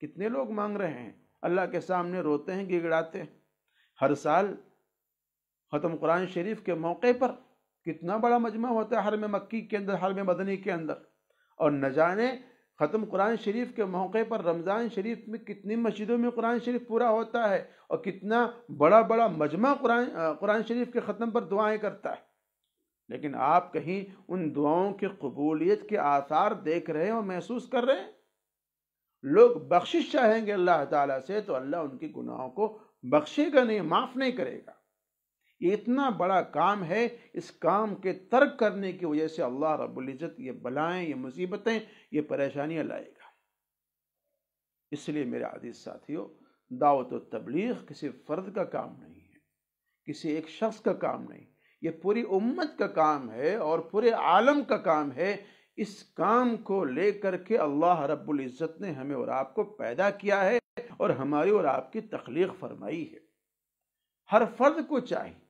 کتنے لوگ مانگ رہے ہیں، اللہ کے سامنے روتے ہیں، گڑگڑاتے ہیں۔ ہر سال ختم قرآن شریف کے موقع پر کتنا بڑا مجمع ہوتا ہے حرم مکی کے اندر، حرم مدنی کے اندر، اور نہ جانے ختم قرآن شریف کے موقع پر رمضان شریف میں کتنی مسجدوں میں قرآن شریف پورا ہوتا ہے، اور کتنا بڑا بڑا مجمع قرآن شریف کے ختم پر دعائیں کرتا ہے۔ لیکن آپ کہیں ان دعاؤں کی قبولیت کے آثار دیکھ رہے ہیں اور محسوس کر رہے ہیں؟ لوگ بخشش چاہیں گے اللہ تعالیٰ سے تو اللہ ان کے گناہوں کو بخشے گا نہیں، معاف نہیں کرے گا۔ یہ اتنا بڑا کام ہے، اس کام کے ترک کرنے کی وجہ سے اللہ رب العزت یہ بلائیں، یہ مصیبتیں، یہ پریشانیاں لائے گا۔ اس لیے میرے عزیز ساتھیوں، دعوت و تبلیغ کسی فرد کا کام نہیں ہے، کسی ایک شخص کا کام نہیں، یہ پوری امت کا کام ہے اور پورے عالم کا کام ہے۔ اس کام کو لے کر کے اللہ رب العزت نے ہمیں اور آپ کو پیدا کیا ہے اور ہماری اور آپ کی تخلیق فرمائی ہے۔ ہر فرد کو چاہیے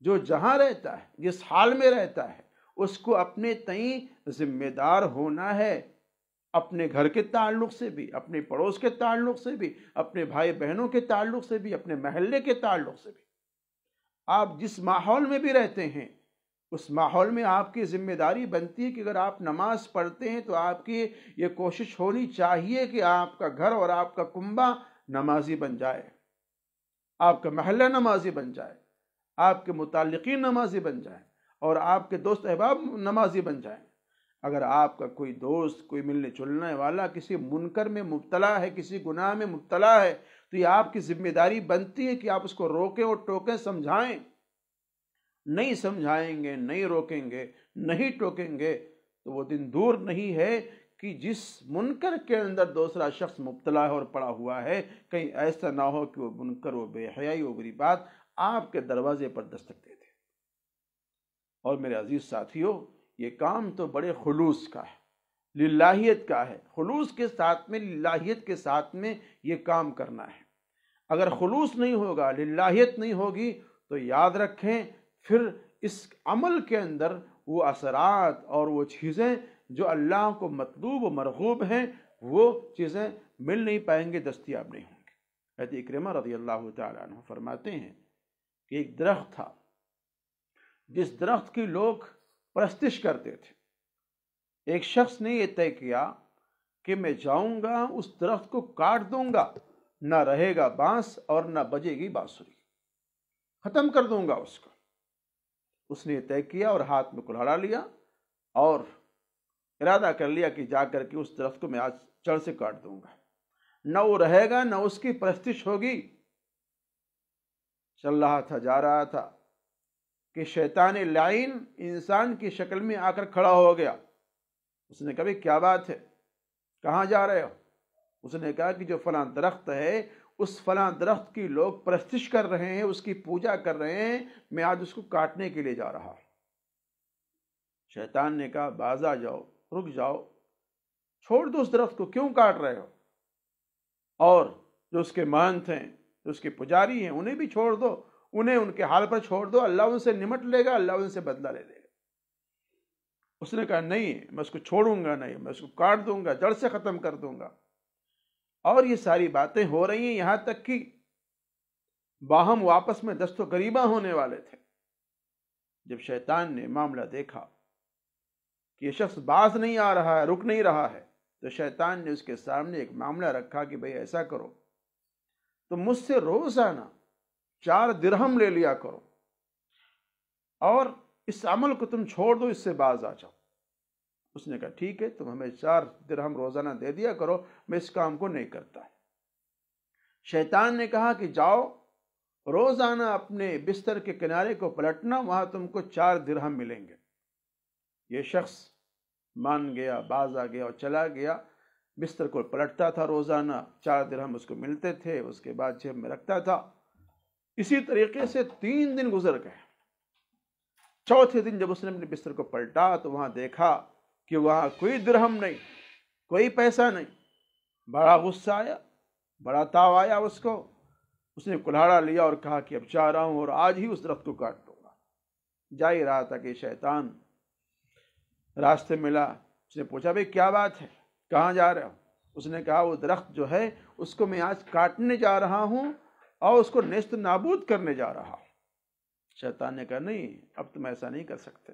جو جہاں رہتا ہے، جس حال میں رہتا ہے، اس کو اپنے تئیں ذمہ دار ہونا ہے، اپنے گھر کے تعلق سے بھی، اپنے پڑوس کے تعلق سے بھی، اپنے بھائی بہنوں کے تعلق سے بھی، اپنے محلے کے تعلق سے بھی۔ آپ جس ماحول میں بھی رہتے ہیں، اس ماحول میں آپ کی ذمہ داری بنتی ہے کہ اگر آپ نماز پڑھتے ہیں تو آپ کی یہ کوشش ہونی چاہیے کہ آپ کا گھر اور آپ کا کنبہ نمازی بن جائے، آپ کا محلہ نمازی بن جائے، آپ کے متعلقین نمازی بن جائیں اور آپ کے دوست احباب نمازی بن جائیں۔ اگر آپ کا کوئی دوست، کوئی ملنے جلنے والا کسی منکر میں مبتلا ہے، کسی گناہ میں مبتلا ہے، تو یہ آپ کی ذمہ داری بنتی ہے کہ آپ اس کو روکیں اور ٹوکیں، سمجھائیں۔ نہیں سمجھائیں گے، نہیں روکیں گے، نہیں ٹوکیں گے تو وہ دن دور نہیں ہے کہ جس منکر کے اندر دوسرا شخص مبتلا ہے اور پڑا ہوا ہے، کہیں ایسا نہ ہو کہ وہ منکر، وہ بے حیائی، وہ بری بات آپ کے دروازے پر دستک دے دے۔ اور میرے عزیز ساتھیوں، یہ کام تو بڑے خلوص کا ہے، للہیت کا ہے، خلوص کے ساتھ میں، للہیت کے ساتھ میں یہ کام کرنا ہے۔ اگر خلوص نہیں ہوگا، للہیت نہیں ہوگی تو یاد رکھیں پھر اس عمل کے اندر وہ اثرات اور وہ چیزیں جو اللہ کو مطلوب و مرغوب ہیں، وہ چیزیں مل نہیں پائیں گے، دستیاب نہیں ہوں گے۔ حضرت اکرمہ رضی اللہ تعالیٰ عنہ فرماتے ہیں کہ ایک درخت تھا جس درخت کی لوگ پرستش کرتے تھے۔ ایک شخص نے یہ طے کیا کہ میں جاؤں گا، اس درخت کو کاٹ دوں گا، نہ رہے گا بانس اور نہ بجے گی بانسری، ختم کر دوں گا اس کو۔ اس نے یہ طے کیا اور ہاتھ میں کلہاڑا لیا اور ارادہ کر لیا کہ جا کر کے اس درخت کو میں آج جڑ سے کاٹ دوں گا، نہ وہ رہے گا، نہ اس کی پرستش ہوگی۔ چل رہا تھا، جا رہا تھا کہ شیطان لعین انسان کی شکل میں آ کر کھڑا ہو گیا۔ اس نے کہا بھئی کیا بات ہے، کہاں جا رہے ہو؟ اس نے کہا کہ جو فلاں درخت ہے، اس فلاں درخت کی لوگ پرستش کر رہے ہیں، اس کی پوجا کر رہے ہیں، میں آج اس کو کاٹنے کے لیے جا رہا ہوں۔ شیطان نے کہا باز آ جاؤ، رک جاؤ، چھوڑ دو اس درخت کو، کیوں کاٹ رہے ہو؟ اور جو اس کے مہنت ہیں، جو اس کے پجاری ہیں، انہیں بھی چھوڑ دو، انہیں ان کے حال پر چھوڑ دو، اللہ ان سے نمٹ لے گا، اللہ ان سے بدلہ لے لے گا۔ اس نے کہا نہیں، میں اس کو چھوڑوں گا نہیں، میں اس کو کاٹ دوں گا، جڑ سے ختم کر دوں گا۔ اور یہ ساری باتیں ہو رہی ہیں، یہاں تک کہ باہم واپس میں دست و گریباں ہونے والے تھے۔ جب شیطان نے معاملہ دیکھا کہ یہ شخص باز نہیں آ رہا ہے، رک نہیں رہا ہے، تو شیطان نے اس کے سامنے ایک معاملہ رکھا کہ بھئی ایسا کرو، تم مجھ سے روزانہ 4 درہم لے لیا کرو اور اس عمل کو تم چھوڑ دو، اس سے باز آ جاؤ۔ اس نے کہا ٹھیک ہے، تم ہمیں 4 درہم روزانہ دے دیا کرو، میں اس کام کو نہیں کرتا۔ شیطان نے کہا کہ جاؤ، روزانہ اپنے بستر کے کنارے کو پلٹنا، وہاں تم کو 4 درہم ملیں گے۔ یہ شخص مان گیا، باز آ گیا اور چلا گیا، بستر کو پلٹتا تھا، روزانہ 4 درہم اس کو ملتے تھے، اس کے بعد جیب میں رکھتا تھا۔ اسی طریقے سے 3 دن گزر گئے۔ چوتھے دن جب اس نے اپنے بستر کو پلٹا تو وہاں دیکھا کہ وہاں کوئی درہم نہیں، کوئی پیسہ نہیں۔ بڑا غصہ آیا، بڑا تاؤ آیا اس کو۔ اس نے کلہاڑا لیا اور کہا کہ اب جا رہا ہوں اور آج ہی اس درخت کو کاٹ دوں گا۔ جا ہی رہا تھا کہ شیطان راستے ملا۔ اس نے پوچھا بھئی کیا بات ہے، کہاں جا رہے ہو؟ اس نے کہا وہ درخت جو ہے اس کو میں آج کاٹنے جا رہا ہوں اور اس کو نیست نابود کرنے جا رہا ہوں۔ شیطان نے کہا نہیں، اب تم ایسا نہیں کر سکتے۔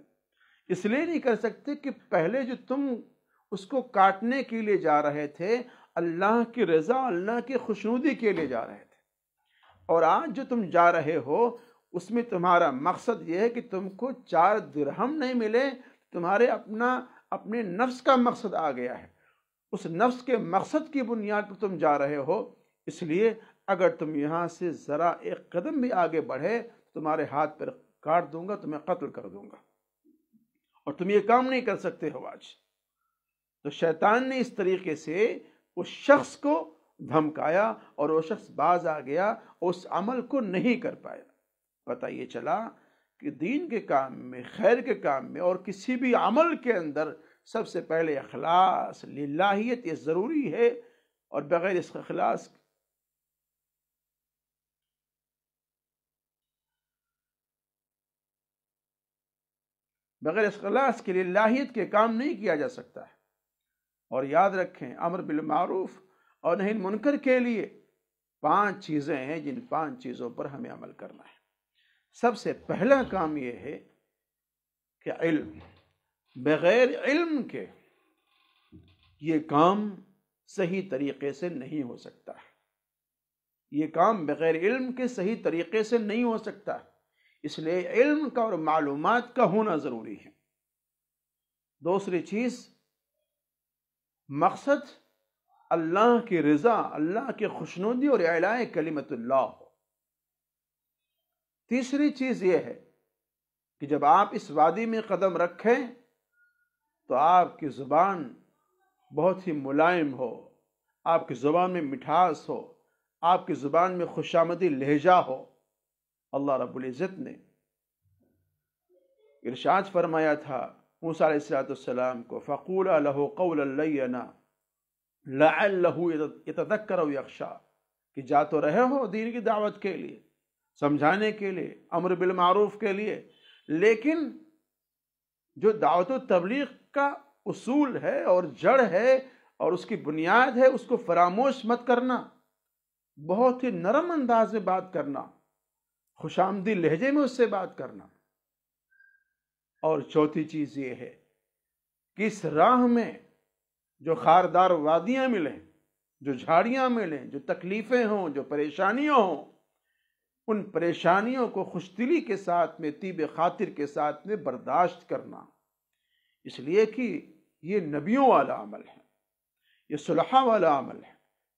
اس لیے نہیں کر سکتے کہ پہلے جو تم اس کو کاٹنے کے لیے جا رہے تھے، اللہ کی رضا، اللہ کی خوشنودی کے لیے جا رہے تھے، اور آج جو تم جا رہے ہو اس میں تمہارا مقصد یہ ہے کہ تم کو 4 درہم نہیں ملے، تمہارے اپنے نفس کا مقصد آ گیا ہے۔ اس نفس کے مقصد کی بنیاد پر تم جا رہے ہو، اس لیے اگر تم یہاں سے ذرا ایک قدم بھی آگے بڑھے تمہارے ہاتھ پر کاٹ دوں گا، تمہیں قتل کر دوں گا، اور تم یہ کام نہیں کر سکتے ہو آج۔ تو شیطان نے اس طریقے سے اس شخص کو دھمکایا اور وہ شخص باز آ گیا، اس عمل کو نہیں کر پایا۔ پتہ یہ چلا کہ دین کے کام میں، خیر کے کام میں اور کسی بھی عمل کے اندر سب سے پہلے اخلاص، للہیت، یہ ضروری ہے، اور بغیر اس اخلاص کے للہیت کے کام نہیں کیا جا سکتا ہے۔ اور یاد رکھیں، امر بالمعروف اور نہی عن المنکر کے لیے 5 چیزیں ہیں جن 5 چیزوں پر ہمیں عمل کرنا ہے۔ سب سے پہلا کام یہ ہے کہ علم، بغیر علم کے یہ کام صحیح طریقے سے نہیں ہو سکتا ہے۔ یہ کام بغیر علم کے صحیح طریقے سے نہیں ہو سکتا، اس لیے علم کا اور معلومات کا ہونا ضروری ہے۔ دوسری چیز، مقصد اللہ کی رضا، اللہ کی خوشنودی اور اعلاء کلمت اللہ ہو۔ تیسری چیز یہ ہے کہ جب آپ اس وادی میں قدم رکھیں تو آپ کی زبان بہت ہی ملائم ہو، آپ کی زبان میں مٹھاس ہو، آپ کی زبان میں خوشامدی لہجہ ہو۔ اللہ رب العزت نے ارشاد فرمایا تھا موسیٰ علیہ السلام کو، فَقُولَا لَهُ قَوْلًا لَيِّنًا لَعَلَّهُ يَتَذَكَّرُ أَوْ يَخْشَىٰ، کہ جا تو رہے ہو دین کی دعوت کے لیے، سمجھانے کے لیے، امر بالمعروف کے لیے، لیکن جو دعوت و تبلیغ کا اصول ہے اور جڑ ہے اور اس کی بنیاد ہے، اس کو فراموش مت کرنا، بہت ہی نرم انداز میں بات کرنا، خوش آمدی لہجے میں اس سے بات کرنا۔ اور چوتھی چیز یہ ہے کہ اس راہ میں جو خاردار وادیاں ملیں، جو جھاڑیاں ملیں، جو تکلیفیں ہوں، جو پریشانیاں ہوں، ان پریشانیوں کو خوش دلی کے ساتھ میں، طیب خاطر کے ساتھ میں برداشت کرنا، اس لیے کہ یہ نبیوں والا عمل ہے، یہ صلحاء والا عمل ہے،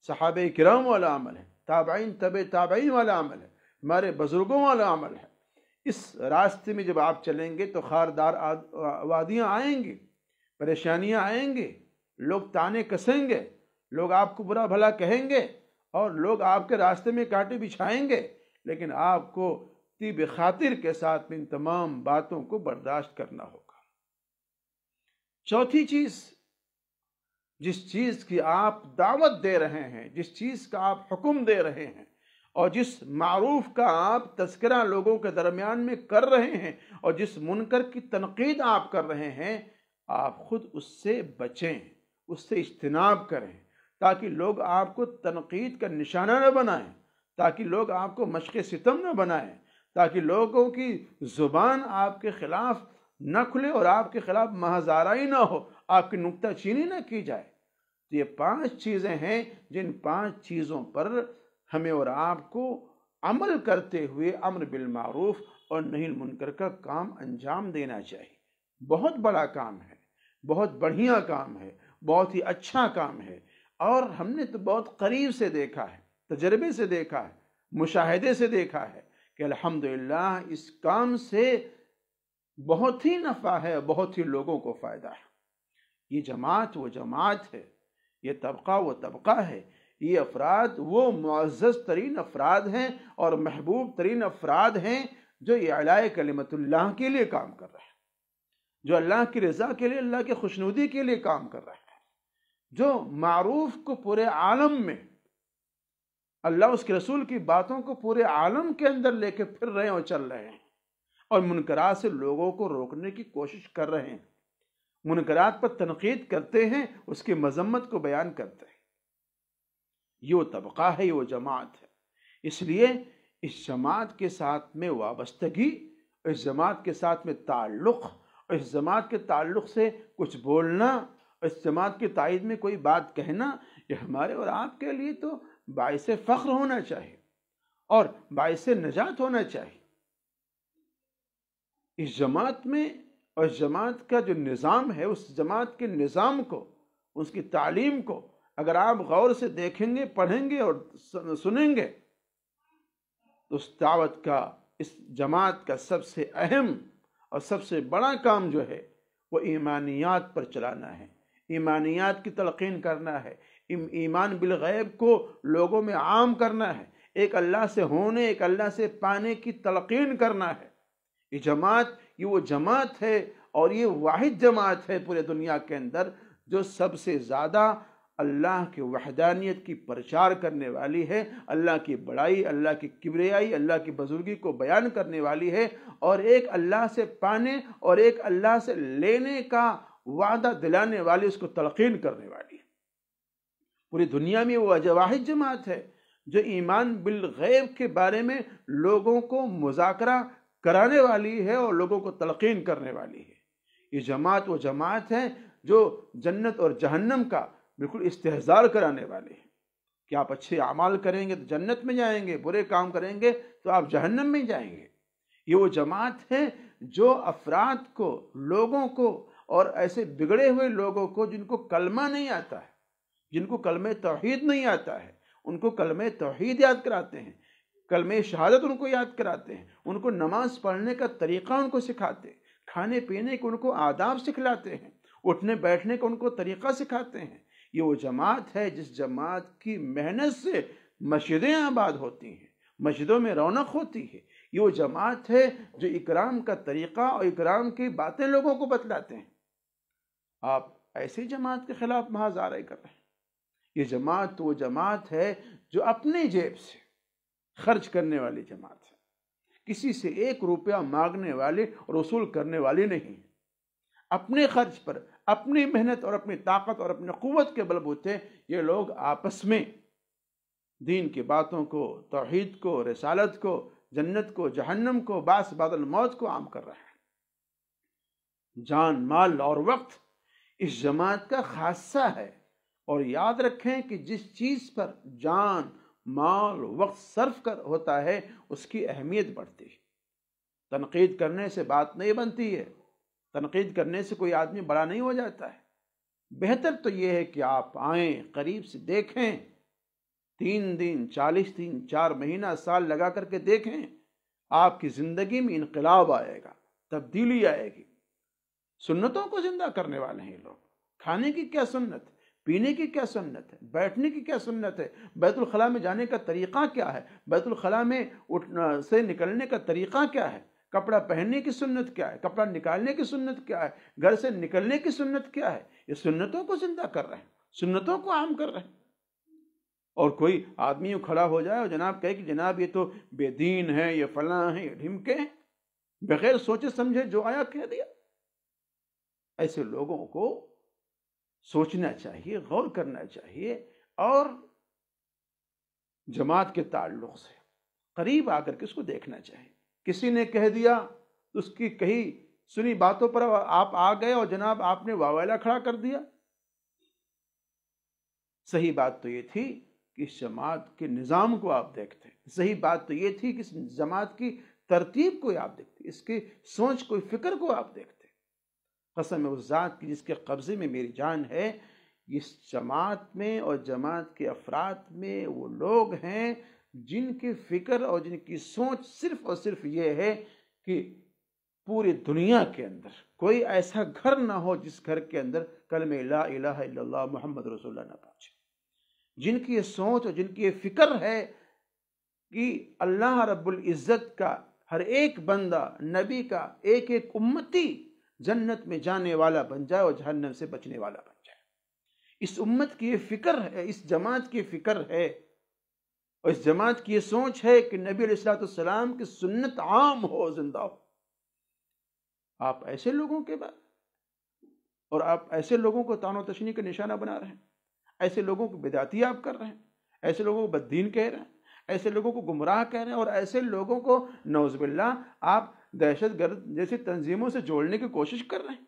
صحابہ کرام والا عمل ہے، تابعین تبع تابعین والا عمل ہے، ہمارے بزرگوں والا عمل ہے۔ اس راستے میں جب آپ چلیں گے تو خاردار وادیاں آئیں گی، پریشانیاں آئیں گے، لوگ تانے کسیں گے، لوگ آپ کو برا بھلا کہیں گے، اور لوگ آپ کے راستے میں کانٹے بچھائیں گے، لیکن آپ کو طیب خاطر کے ساتھ ان تمام باتوں کو برداشت کرنا ہوگا۔ چوتھی چیز، جس چیز کی آپ دعوت دے رہے ہیں، جس چیز کا آپ حکم دے رہے ہیں، اور جس معروف کا آپ تذکرہ لوگوں کے درمیان میں کر رہے ہیں، اور جس منکر کی تنقید آپ کر رہے ہیں، آپ خود اس سے بچیں، اس سے اجتناب کریں، تاکہ لوگ آپ کو تنقید کا نشانہ نہ بنائیں، تاکہ لوگ آپ کو مشق ستم نہ بنائیں، تاکہ لوگوں کی زبان آپ کے خلاف نہ کھلے اور آپ کے خلاف محض آرائی نہ ہو، آپ کی نکتہ چینی نہ کی جائے۔ تو یہ 5 چیزیں ہیں جن 5 چیزوں پر ہمیں اور آپ کو عمل کرتے ہوئے امر بالمعروف اور نہی عن المنکر کا کام انجام دینا چاہیے۔ بہت بڑا کام ہے، بہت بڑھیا کام ہے، بہت ہی اچھا کام ہے، اور ہم نے تو بہت قریب سے دیکھا ہے، تجربے سے دیکھا ہے، مشاہدے سے دیکھا ہے کہ الحمدللہ اس کام سے بہت ہی نفع ہے، بہت ہی لوگوں کو فائدہ ہے۔ یہ جماعت وہ جماعت ہے، یہ طبقہ وہ طبقہ ہے، یہ افراد وہ معزز ترین افراد ہیں اور محبوب ترین افراد ہیں جو اعلاء کلمت اللہ کے لیے کام کر رہے ہیں، جو اللہ کی رضا کے لیے، اللہ کی خوشنودی کے لیے کام کر رہے ہیں، جو معروف کو پورے عالم میں، اللہ اس کے رسول کی باتوں کو پورے عالم کے اندر لے کے پھر رہے ہیں اور چل رہے ہیں، اور منکرات سے لوگوں کو روکنے کی کوشش کر رہے ہیں، منکرات پر تنقید کرتے ہیں، اس کی مذمت کو بیان کرتے ہیں۔ یہ وہ طبقہ ہے، یہ وہ جماعت ہے۔ اس لیے اس جماعت کے ساتھ میں وابستگی، اس جماعت کے ساتھ میں تعلق، اس جماعت کے تعلق سے کچھ بولنا، اس جماعت کی تائید میں کوئی بات کہنا، یہ ہمارے اور آپ کے لیے تو باعث فخر ہونا چاہیے اور باعث نجات ہونا چاہیے۔ اس جماعت میں اور اس جماعت کا جو نظام ہے، اس جماعت کے نظام کو، اس کی تعلیم کو اگر آپ غور سے دیکھیں گے، پڑھیں گے اور سنیں گے تو اس دعوت کا، اس جماعت کا سب سے اہم اور سب سے بڑا کام جو ہے وہ ایمانیات پر چلانا ہے، ایمانیات کی تلقین کرنا ہے، ایمان بالغیب کو لوگوں میں عام کرنا ہے، ایک اللہ سے ہونے، ایک اللہ سے پانے کی تلقین کرنا ہے۔ یہ جماعت، یہ وہ جماعت ہے اور یہ واحد جماعت ہے پورے دنیا کے اندر جو سب سے زیادہ اللہ کی وحدانیت کی پرچار کرنے والی ہے، اللہ کی بڑائی، اللہ کی کبریائی، اللہ کی بزرگی کو بیان کرنے والی ہے، اور ایک اللہ سے پانے اور ایک اللہ سے لینے کا وعدہ دلانے والی، اس کو تلقین کرنے والی ہے۔ پوری دنیا میں وہ واحد جماعت ہے جو ایمان بالغیب کے بارے میں لوگوں کو مذاکرہ کرانے والی ہے اور لوگوں کو تلقین کرنے والی ہے۔ یہ جماعت وہ جماعت ہے جو جنت اور جہنم کا بالکل استحضار کرانے والے ہیں کہ آپ اچھے اعمال کریں گے تو جنت میں جائیں گے، برے کام کریں گے تو آپ جہنم میں جائیں گے۔ یہ وہ جماعت ہے جو افراد کو، لوگوں کو، اور ایسے بگڑے ہوئے لوگوں کو جن کو کلمہ نہیں آتا ہے، جن کو کلمہ توحید نہیں آتا ہے، ان کو کلمہ توحید یاد کراتے ہیں، کلمہ شہادت ان کو یاد کراتے ہیں، ان کو نماز پڑھنے کا طریقہ ان کو سکھاتے ہیں، کھانے پینے کے ان کو آداب سکھلاتے ہیں، اٹھنے بیٹھنے کا ان کو طریقہ سکھاتے ہیں۔ یہ وہ جماعت ہے جس جماعت کی محنت سے مسجدیں آباد ہوتی ہیں، مسجدوں میں رونق ہوتی ہے۔ یہ وہ جماعت ہے جو اکرام کا طریقہ اور اکرام کی باتیں لوگوں کو بتلاتے ہیں۔ آپ ایسی جماعت کے خلاف محاذ آرائی کر رہے ہیں۔ یہ جماعت تو وہ جماعت ہے جو اپنے جیب سے خرچ کرنے والی جماعت ہے، کسی سے 1 روپیہ مانگنے والے اور وصول کرنے والی نہیں ہے۔ اپنے خرچ پر، اپنی محنت اور اپنی طاقت اور اپنی قوت کے بلبوتے یہ لوگ آپس میں دین کی باتوں کو، توحید کو، رسالت کو، جنت کو، جہنم کو، بعث بعد الموت کو عام کر رہے ہیں۔ جان، مال اور وقت اس جماعت کا خاصہ ہے، اور یاد رکھیں کہ جس چیز پر جان، مال، وقت صرف ہوتا ہے اس کی اہمیت بڑھتی ہے۔ تنقید کرنے سے بات نہیں بنتی ہے، تنقید کرنے سے کوئی آدمی بڑا نہیں ہو جاتا ہے۔ بہتر تو یہ ہے کہ آپ آئیں، قریب سے دیکھیں، 3 دن، 40 دن، 4 مہینہ، سال لگا کر کے دیکھیں، آپ کی زندگی میں انقلاب آئے گا، تبدیلی آئے گی۔ سنتوں کو زندہ کرنے والے ہیں یہ لوگ۔ کھانے کی کیا سنت ہے، پینے کی کیا سنت ہے، بیٹھنے کی کیا سنت ہے، بیت الخلاء میں جانے کا طریقہ کیا ہے، بیت الخلاء میں سے نکلنے کا طریقہ کیا ہے، کپڑا پہننے کی سنت کیا ہے، کپڑا نکالنے کی سنت کیا ہے، گھر سے نکلنے کی سنت کیا ہے۔ یہ سنتوں کو زندہ کر رہے ہیں، سنتوں کو عام کر رہے ہیں۔ اور کوئی آدمی کھڑا ہو جائے اور جناب کہے کہ جناب یہ تو بے دین ہے، یہ فلاں ہے، یہ ڈھمکے ہیں، بغیر سوچے سمجھے جو آیا کہہ دیا۔ ایسے لوگوں کو سوچنا چاہیے، غور کرنا چاہیے، اور جماعت کے تعلق سے قریب آ کر کے اس کو دیکھنا چاہیے۔ کسی نے کہہ دیا تو اس کی کہی سنی باتوں پر آپ آ گئے اور جناب آپ نے واویلا کھڑا کر دیا۔ صحیح بات تو یہ تھی کہ اس جماعت کے نظام کو آپ دیکھتے، صحیح بات تو یہ تھی کہ اس جماعت کی ترتیب کو آپ دیکھتے، اس کی سوچ کو، فکر کو آپ دیکھتے۔ قسم اس ذات کی جس کے قبضے میں میری جان ہے، اس جماعت میں اور جماعت کے افراد میں وہ لوگ ہیں جن کی فکر اور جن کی سوچ صرف اور صرف یہ ہے کہ پوری دنیا کے اندر کوئی ایسا گھر نہ ہو جس گھر کے اندر کلمہ لا الہ الا اللہ محمد رسول اللہ نہ پہنچے۔ جن کی یہ سوچ اور جن کی یہ فکر ہے کہ اللہ رب العزت کا ہر ایک بندہ، نبی کا ایک ایک امتی جنت میں جانے والا بن جائے اور جہنم سے بچنے والا بن جائے۔ اس امت کی یہ فکر ہے، اس جماعت کی فکر ہے، اور اس جماعت کی یہ سوچ ہے کہ نبی علیہ الصلوۃ والسلام کی سنت عام ہو، زندہ ہو۔ آپ ایسے لوگوں کے بعد، اور آپ ایسے لوگوں کو طعن و تشنیع کا نشانہ بنا رہے ہیں، ایسے لوگوں کو بدعتی آپ کر رہے ہیں، ایسے لوگوں کو بددین کہہ رہے ہیں، ایسے لوگوں کو گمراہ کہہ رہے ہیں، اور ایسے لوگوں کو نعوذ باللہ آپ دہشت گرد جیسی تنظیموں سے جوڑنے کی کوشش کر رہے ہیں۔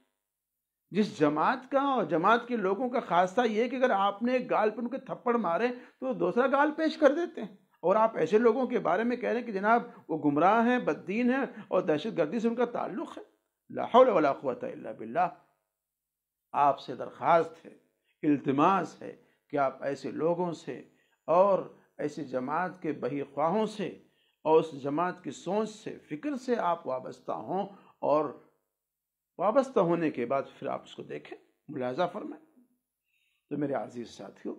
جس جماعت کا اور جماعت کے لوگوں کا خاصہ یہ ہے کہ اگر آپ نے گال پر ان کے تھپڑ مارے تو دوسرا گال پیش کر دیتے ہیں، اور آپ ایسے لوگوں کے بارے میں کہہ رہے ہیں کہ جناب وہ گمراہ ہیں، بددین ہیں، اور دہشت گردی سے ان کا تعلق ہے۔ لا حول ولا قوت الا باللہ۔ آپ سے درخواست ہے التماس ہے کہ آپ ایسے لوگوں سے اور ایسی جماعت کے بہی خواہوں سے اور اس جماعت کی سوچ سے، فکر سے آپ وابستہ ہوں، اور وابستہ ہونے کے بعد پھر آپ اس کو دیکھیں، ملاحظہ فرمائیں۔ تو میرے عزیز ساتھیوں،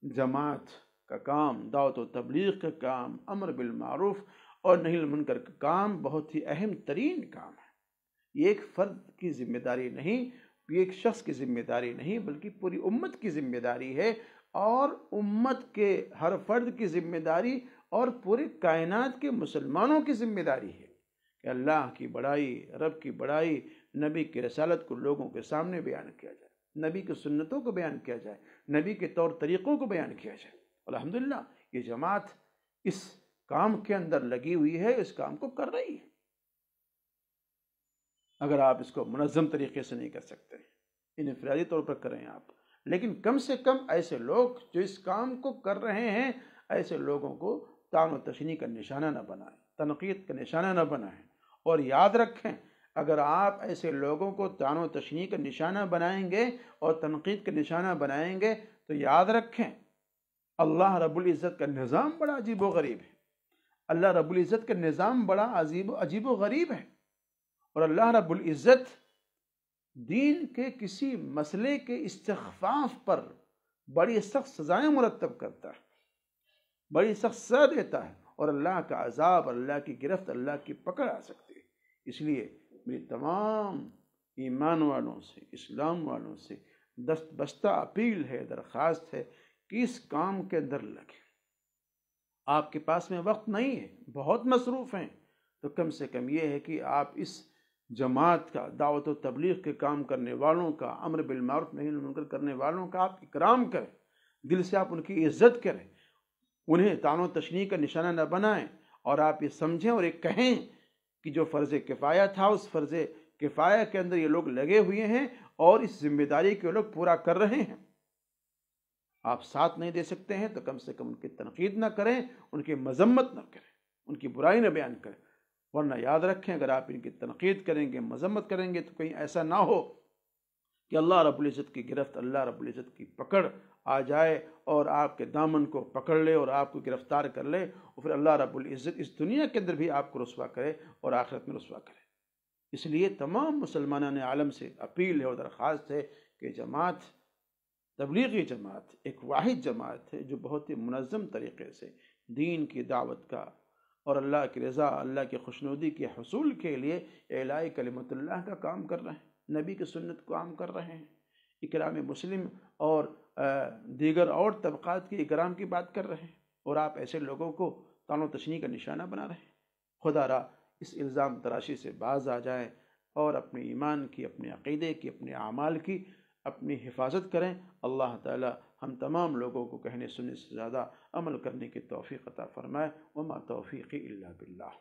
جماعت کا کام، دعوت و تبلیغ کا کام، امر بالمعروف اور نہی المنکر کا کام بہت ہی اہم ترین کام ہے۔ یہ ایک فرد کی ذمہ داری نہیں، یہ ایک شخص کی ذمہ داری نہیں، بلکہ پوری امت کی ذمہ داری ہے، اور امت کے ہر فرد کی ذمہ داری اور پوری کائنات کے مسلمانوں کی ذمہ داری ہے کہ اللہ کی بڑائی، رب کی بڑائی، نبی کی رسالت کو لوگوں کے سامنے بیان کیا جائے، نبی کی سنتوں کو بیان کیا جائے، نبی کے طور طریقوں کو بیان کیا جائے۔ الحمدللہ یہ جماعت اس کام کے اندر لگی ہوئی ہے، اس کام کو کر رہی ہے۔ اگر آپ اس کو منظم طریقے سے نہیں کر سکتے، انفرادی طور پر کریں آپ، لیکن کم سے کم ایسے لوگ جو اس کام کو کر رہے ہیں، ایسے لوگوں کو طعن و تشنیع کا نشانہ نہ بنائیں، تنقید کا نشانہ نہ بنائیں۔ اور یاد رکھیں، اگر آپ ایسے لوگوں کو طعن و تشنیع کا نشانہ بنائیں گے اور تنقید کا نشانہ بنائیں گے تو یاد رکھیں، اللہ رب العزت کا نظام بڑا عجیب و غریب ہے۔ اللہ رب العزت کا نظام بڑا عجیب و غریب ہے، اور اللہ رب العزت دین کے کسی مسئلے کے استخفاف پر بڑی سخت سزائیں مرتب کرتا ہے، بڑی سخت سزا دیتا ہے، اور اللہ کا عذاب، اللہ کی گرفت، اللہ کی پکڑ آ سکتی ہے۔ اس لیے میری تمام ایمان والوں سے، اسلام والوں سے دست بستہ اپیل ہے، درخواست ہے کہ اس کام کے اندر لگیں۔ آپ کے پاس میں وقت نہیں ہے، بہت مصروف ہیں، تو کم سے کم یہ ہے کہ آپ اس جماعت کا، دعوت و تبلیغ کے کام کرنے والوں کا، امر بالمعروف نہی عن المنکر کرنے والوں کا آپ اکرام کریں، دل سے آپ ان کی عزت کریں، انہیں طعن و تشنیع کا نشانہ نہ بنائیں، اور آپ یہ سمجھیں اور یہ کہیں کہ جو فرض کفایہ تھا، اس فرض کفایہ کے اندر یہ لوگ لگے ہوئے ہیں اور اس ذمہ داری کو لوگ پورا کر رہے ہیں۔ آپ ساتھ نہیں دے سکتے ہیں تو کم سے کم ان کی تنقید نہ کریں، ان کی مذمت نہ کریں، ان کی برائی نہ بیان کریں، ورنہ یاد رکھیں اگر آپ ان کی تنقید کریں گے، مذمت کریں گے، تو کہیں ایسا نہ ہو کہ اللہ رب العزت کی گرفت، اللہ رب العزت کی پکڑ آ جائے اور آپ کے دامن کو پکڑ لے اور آپ کو گرفتار کر لے، اور پھر اللہ رب العزت اس دنیا کے اندر بھی آپ کو رسوا کرے اور آخرت میں رسوا کرے۔ اس لیے تمام مسلمانان عالم سے اپیل ہے اور درخواست ہے کہ جماعت، تبلیغی جماعت ایک واحد جماعت ہے جو بہت ہی منظم طریقے سے دین کی دعوت کا اور اللہ کی رضا، اللہ کی خوشنودی کے حصول کے لیے اعلاء کلمت اللہ کا کام کر رہے ہیں، نبی کی سنت کو عام کر رہے ہیں، اکرام مسلم اور دیگر اور طبقات کی اکرام کی بات کر رہے ہیں، اور آپ ایسے لوگوں کو طعن و تشنیع کا نشانہ بنا رہے ہیں۔ خدا را اس الزام تراشی سے باز آ جائیں اور اپنے ایمان کی، اپنے عقیدے کی، اپنے اعمال کی اپنی حفاظت کریں۔ اللہ تعالی ہم تمام لوگوں کو کہنے سننے سے زیادہ عمل کرنے کی توفیق عطا فرمائے۔ وما توفیقی الا باللہ۔